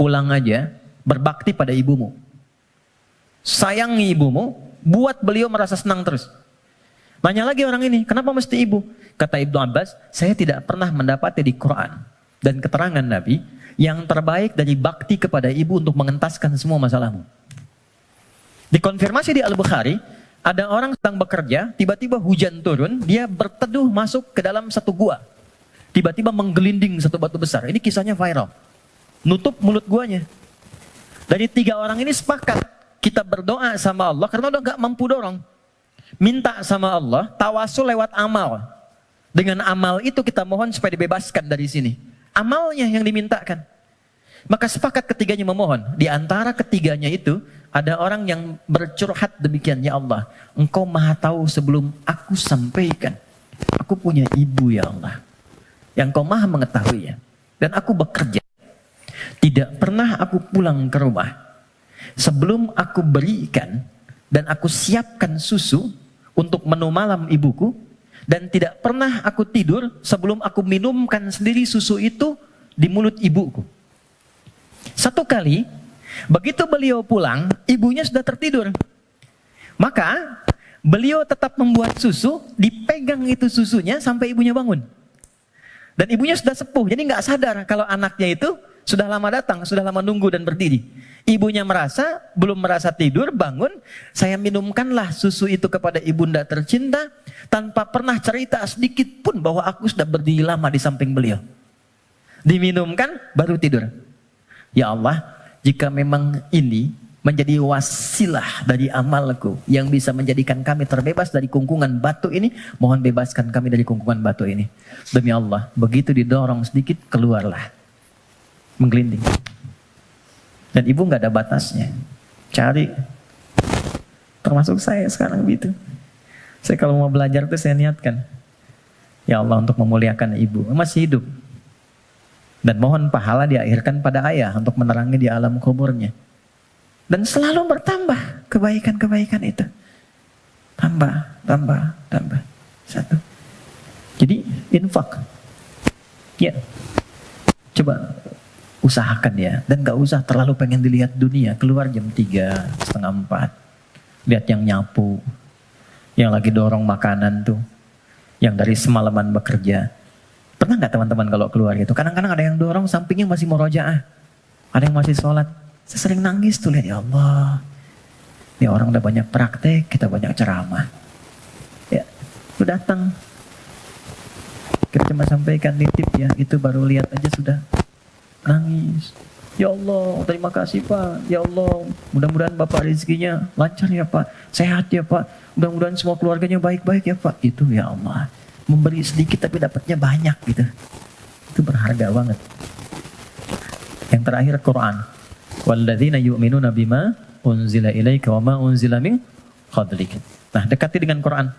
pulang aja, berbakti pada ibumu. Sayangi ibumu, buat beliau merasa senang terus. Nanya lagi orang ini, kenapa mesti ibu? Kata Ibnu Abbas, saya tidak pernah mendapati di Quran dan keterangan Nabi yang terbaik dari bakti kepada ibu untuk mengentaskan semua masalahmu. Dikonfirmasi di Al-Bukhari, ada orang sedang bekerja, tiba-tiba hujan turun, dia berteduh masuk ke dalam satu gua. Tiba-tiba menggelinding satu batu besar. Ini kisahnya viral. Nutup mulut guanya. Dari 3 orang ini sepakat, kita berdoa sama Allah karena udah gak mampu dorong. Minta sama Allah, tawasul lewat amal. Dengan amal itu kita mohon supaya dibebaskan dari sini. Amalnya yang dimintakan. Maka sepakat ketiganya memohon. Di antara ketiganya itu, ada orang yang bercurhat demikian, ya Allah, Engkau maha tahu sebelum aku sampaikan. Aku punya ibu ya Allah, yang Engkau maha mengetahui ya. Dan aku bekerja. Tidak pernah aku pulang ke rumah sebelum aku berikan dan aku siapkan susu untuk menu malam ibuku. Dan tidak pernah aku tidur sebelum aku minumkan sendiri susu itu di mulut ibuku. Satu kali, begitu beliau pulang, ibunya sudah tertidur. Maka, beliau tetap membuat susu, dipegang itu susunya sampai ibunya bangun. Dan ibunya sudah sepuh, jadi nggak sadar kalau anaknya itu sudah lama datang, sudah lama nunggu dan berdiri. Ibunya merasa, belum merasa tidur, bangun, saya minumkanlah susu itu kepada ibunda tercinta, tanpa pernah cerita sedikit pun bahwa aku sudah berdiri lama di samping beliau. Diminumkan, baru tidur. Ya Allah, jika memang ini menjadi wasilah dari amalku yang bisa menjadikan kami terbebas dari kungkungan batu ini, mohon bebaskan kami dari kungkungan batu ini. Demi Allah, begitu didorong sedikit, keluarlah. Menggelinding. Dan ibu nggak ada batasnya. Cari. Termasuk saya sekarang gitu. Saya kalau mau belajar itu saya niatkan, ya Allah, untuk memuliakan ibu. Masih hidup. Dan mohon pahala diakhirkan pada ayah untuk menerangi di alam kuburnya. Dan selalu bertambah kebaikan-kebaikan itu. Tambah. Satu. Jadi infak. Ya. Coba usahakan ya. Dan gak usah terlalu pengen dilihat dunia. Keluar jam 3, setengah 4. Lihat yang nyapu. Yang lagi dorong makanan tuh. Yang dari semalaman bekerja. Pernah gak teman-teman kalau keluar gitu? Kadang-kadang ada yang dorong sampingnya masih murojaah. Ada yang masih sholat. Saya sering nangis tuh lihat, ya Allah. Ini orang udah banyak praktek, kita banyak ceramah. Ya, lu datang. Kita cuma sampaikan nitip ya, itu baru lihat aja sudah nangis. Ya Allah, terima kasih Pak. Ya Allah, mudah-mudahan Bapak rezekinya lancar ya Pak. Sehat ya Pak. Mudah-mudahan semua keluarganya baik-baik ya Pak. Itu ya Allah. Memberi sedikit tapi dapatnya banyak gitu. Itu berharga banget. Yang terakhir Quran. Walladzina yu'minuna bima unzila ilaika wa ma unzila min qablik. Nah, dekati dengan Quran.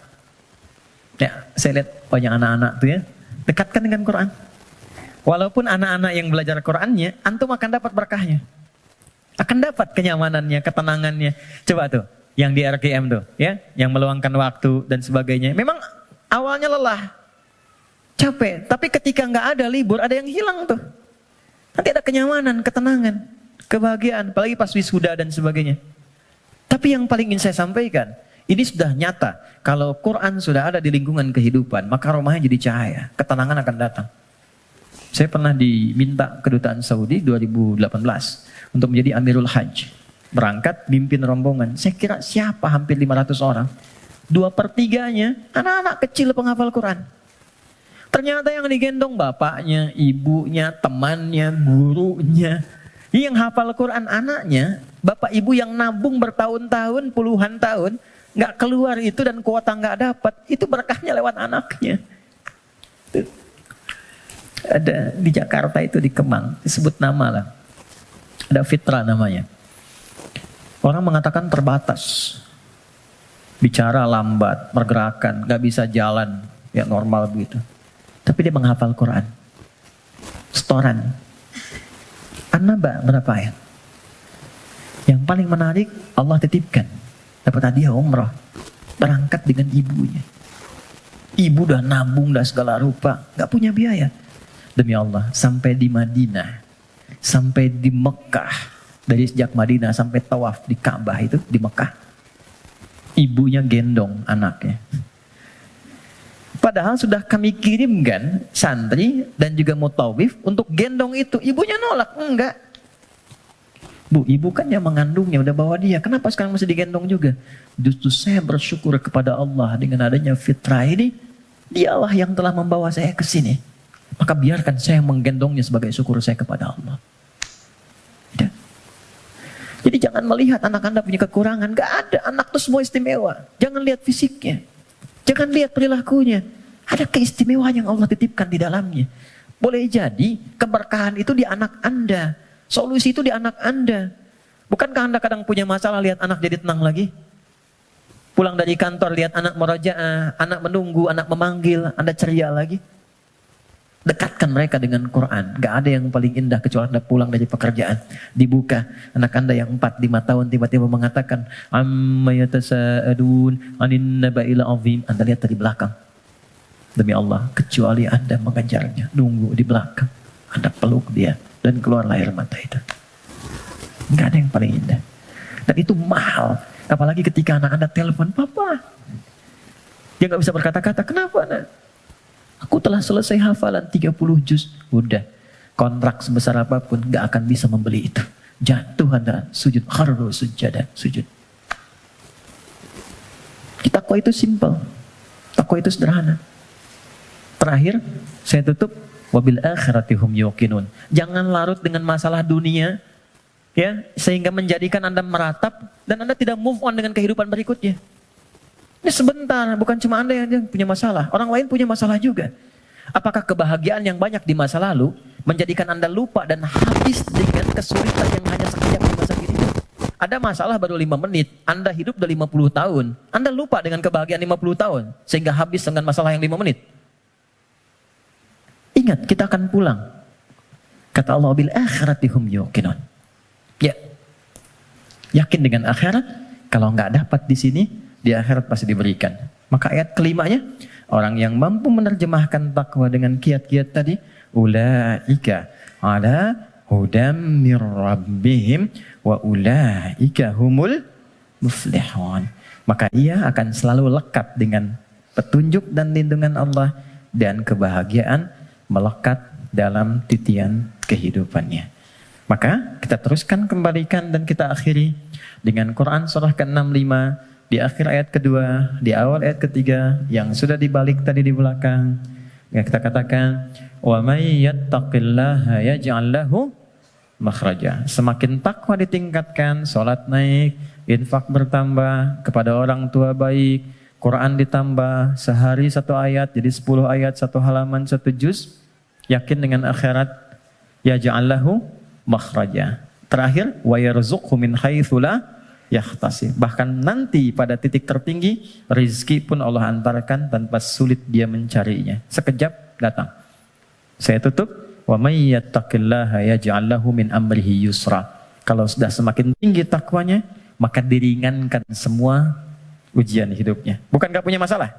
Ya, saya lihat banyak anak-anak tuh ya. Dekatkan dengan Quran. Walaupun anak-anak yang belajar Qurannya, antum akan dapat berkahnya. Akan dapat kenyamanannya, ketenangannya. Coba tuh, yang di RKM tuh, ya, yang meluangkan waktu dan sebagainya. Memang awalnya lelah, capek, tapi ketika nggak ada libur, ada yang hilang tuh. Nanti ada kenyamanan, ketenangan, kebahagiaan, apalagi pas wisuda dan sebagainya. Tapi yang paling ingin saya sampaikan, ini sudah nyata. Kalau Quran sudah ada di lingkungan kehidupan, maka rumahnya jadi cahaya, ketenangan akan datang. Saya pernah diminta kedutaan Saudi 2018 untuk menjadi Amirul Hajj. Berangkat, mimpin rombongan. Saya kira siapa hampir 500 orang. 2/3-nya anak-anak kecil penghafal Quran. Ternyata yang digendong bapaknya, ibunya, temannya, gurunya. Yang hafal Quran anaknya, bapak ibu yang nabung bertahun-tahun, puluhan tahun, nggak keluar itu dan kuota nggak dapat, itu berkahnya lewat anaknya. Tuh. Ada di Jakarta itu di Kemang, disebut nama lah. Ada Fitra namanya. Orang mengatakan terbatas, bicara lambat, pergerakan, nggak bisa jalan, ya normal begitu. Tapi dia menghafal Quran, setoran. An-Naba berapa ayat? Yang paling menarik, Allah titipkan. Dapat hadiah umrah. Berangkat dengan ibunya. Ibu udah nabung, dah segala rupa. Gak punya biaya. Demi Allah, sampai di Madinah. Sampai di Mekah. Dari sejak Madinah sampai tawaf di Ka'bah itu, di Mekah. Ibunya gendong anaknya. Padahal sudah kami kirimkan santri dan juga mutawif untuk gendong itu. Ibunya nolak, enggak. Bu, ibu kan yang mengandungnya, udah bawa dia. Kenapa sekarang masih digendong juga? Justru saya bersyukur kepada Allah dengan adanya fitrah ini. Dialah yang telah membawa saya ke sini. Maka biarkan saya menggendongnya sebagai syukur saya kepada Allah. Ya. Jadi jangan melihat anak Anda punya kekurangan. Gak ada, anak itu semua istimewa. Jangan lihat fisiknya. Jangan lihat perilakunya. Ada keistimewaan yang Allah titipkan di dalamnya. Boleh jadi keberkahan itu di anak Anda. Solusi itu di anak Anda. Bukankah Anda kadang punya masalah lihat anak jadi tenang lagi? Pulang dari kantor lihat anak merajaah, anak menunggu, anak memanggil, Anda ceria lagi. Dekatkan mereka dengan Quran. Gak ada yang paling indah kecuali Anda pulang dari pekerjaan. Dibuka. Anak Anda yang 4-5 tahun tiba-tiba mengatakan, Amma yatasa'adun anin naba'il azim. Anda lihat dari belakang. Demi Allah, kecuali Anda mengejarnya. Nunggu di belakang. Anda peluk dia. Dan keluarlah air mata itu. Gak ada yang paling indah. Dan itu mahal. Apalagi ketika anak Anda telepon, Papa. Dia gak bisa berkata-kata. Kenapa nak? Aku telah selesai hafalan 30 juz. Udah. Kontrak sebesar apapun gak akan bisa membeli itu. Jatuh Anda sujud. Kharru sujada. Sujud. Takwa itu simple. Takwa itu sederhana. Terakhir, saya tutup. Wabil akhirati hum yuqinun. Jangan larut dengan masalah dunia. Ya, sehingga menjadikan Anda meratap dan Anda tidak move on dengan kehidupan berikutnya. Ini sebentar, bukan cuma Anda yang punya masalah, orang lain punya masalah juga. Apakah kebahagiaan yang banyak di masa lalu menjadikan Anda lupa dan habis dengan kesulitan yang hanya sekejap di masa kini? Ada masalah baru 5 menit, Anda hidup udah 50 tahun. Anda lupa dengan kebahagiaan 50 tahun, sehingga habis dengan masalah yang 5 menit. Ingat, kita akan pulang. Kata Allah, bil akhirati hum yuqinun. Ya, yakin dengan akhirat. Kalau nggak dapat di sini, di akhirat pasti diberikan. Maka ayat kelimanya, orang yang mampu menerjemahkan takwa dengan kiat-kiat tadi, ulaika ala hudam mir rabbihim wa ulaika humul muflihun. Maka ia akan selalu lekat dengan petunjuk dan lindungan Allah, dan kebahagiaan melekat dalam titian kehidupannya. Maka kita teruskan, kembalikan, dan kita akhiri dengan Quran surah ke-65 di akhir ayat kedua, di awal ayat ketiga yang sudah dibalik tadi di belakang. Yang kita katakan, wa may yattaqillaha yaj'al lahu makhraja. Semakin takwa ditingkatkan, salat naik, infak bertambah, kepada orang tua baik, Quran ditambah, sehari 1 ayat jadi 10 ayat, 1 halaman, 1 juz, yakin dengan akhirat, yaj'al lahu makhraja. Terakhir, wa yarzuqhu min haitsu la yahtasib. Bahkan nanti pada titik tertinggi, rizki pun Allah antarkan tanpa sulit dia mencarinya. Sekejap datang. Saya tutup, wa may yattaqillaha yaj'al lahu min amrihi yusra. Kalau sudah semakin tinggi takwanya, maka diringankan semua ujian hidupnya. Bukan gak punya masalah.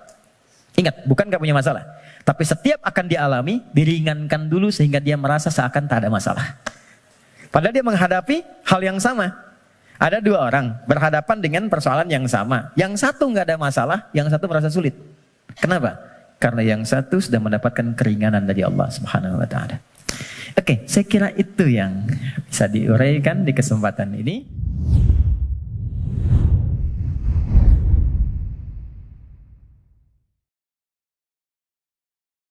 Ingat, bukan gak punya masalah. Tapi setiap akan dialami, diringankan dulu sehingga dia merasa seakan tak ada masalah. Padahal dia menghadapi hal yang sama. Ada 2 orang berhadapan dengan persoalan yang sama. Yang satu nggak ada masalah, yang satu merasa sulit. Kenapa? Karena yang satu sudah mendapatkan keringanan dari Allah Subhanahu wa Ta'ala. Oke, saya kira itu yang bisa diuraikan di kesempatan ini.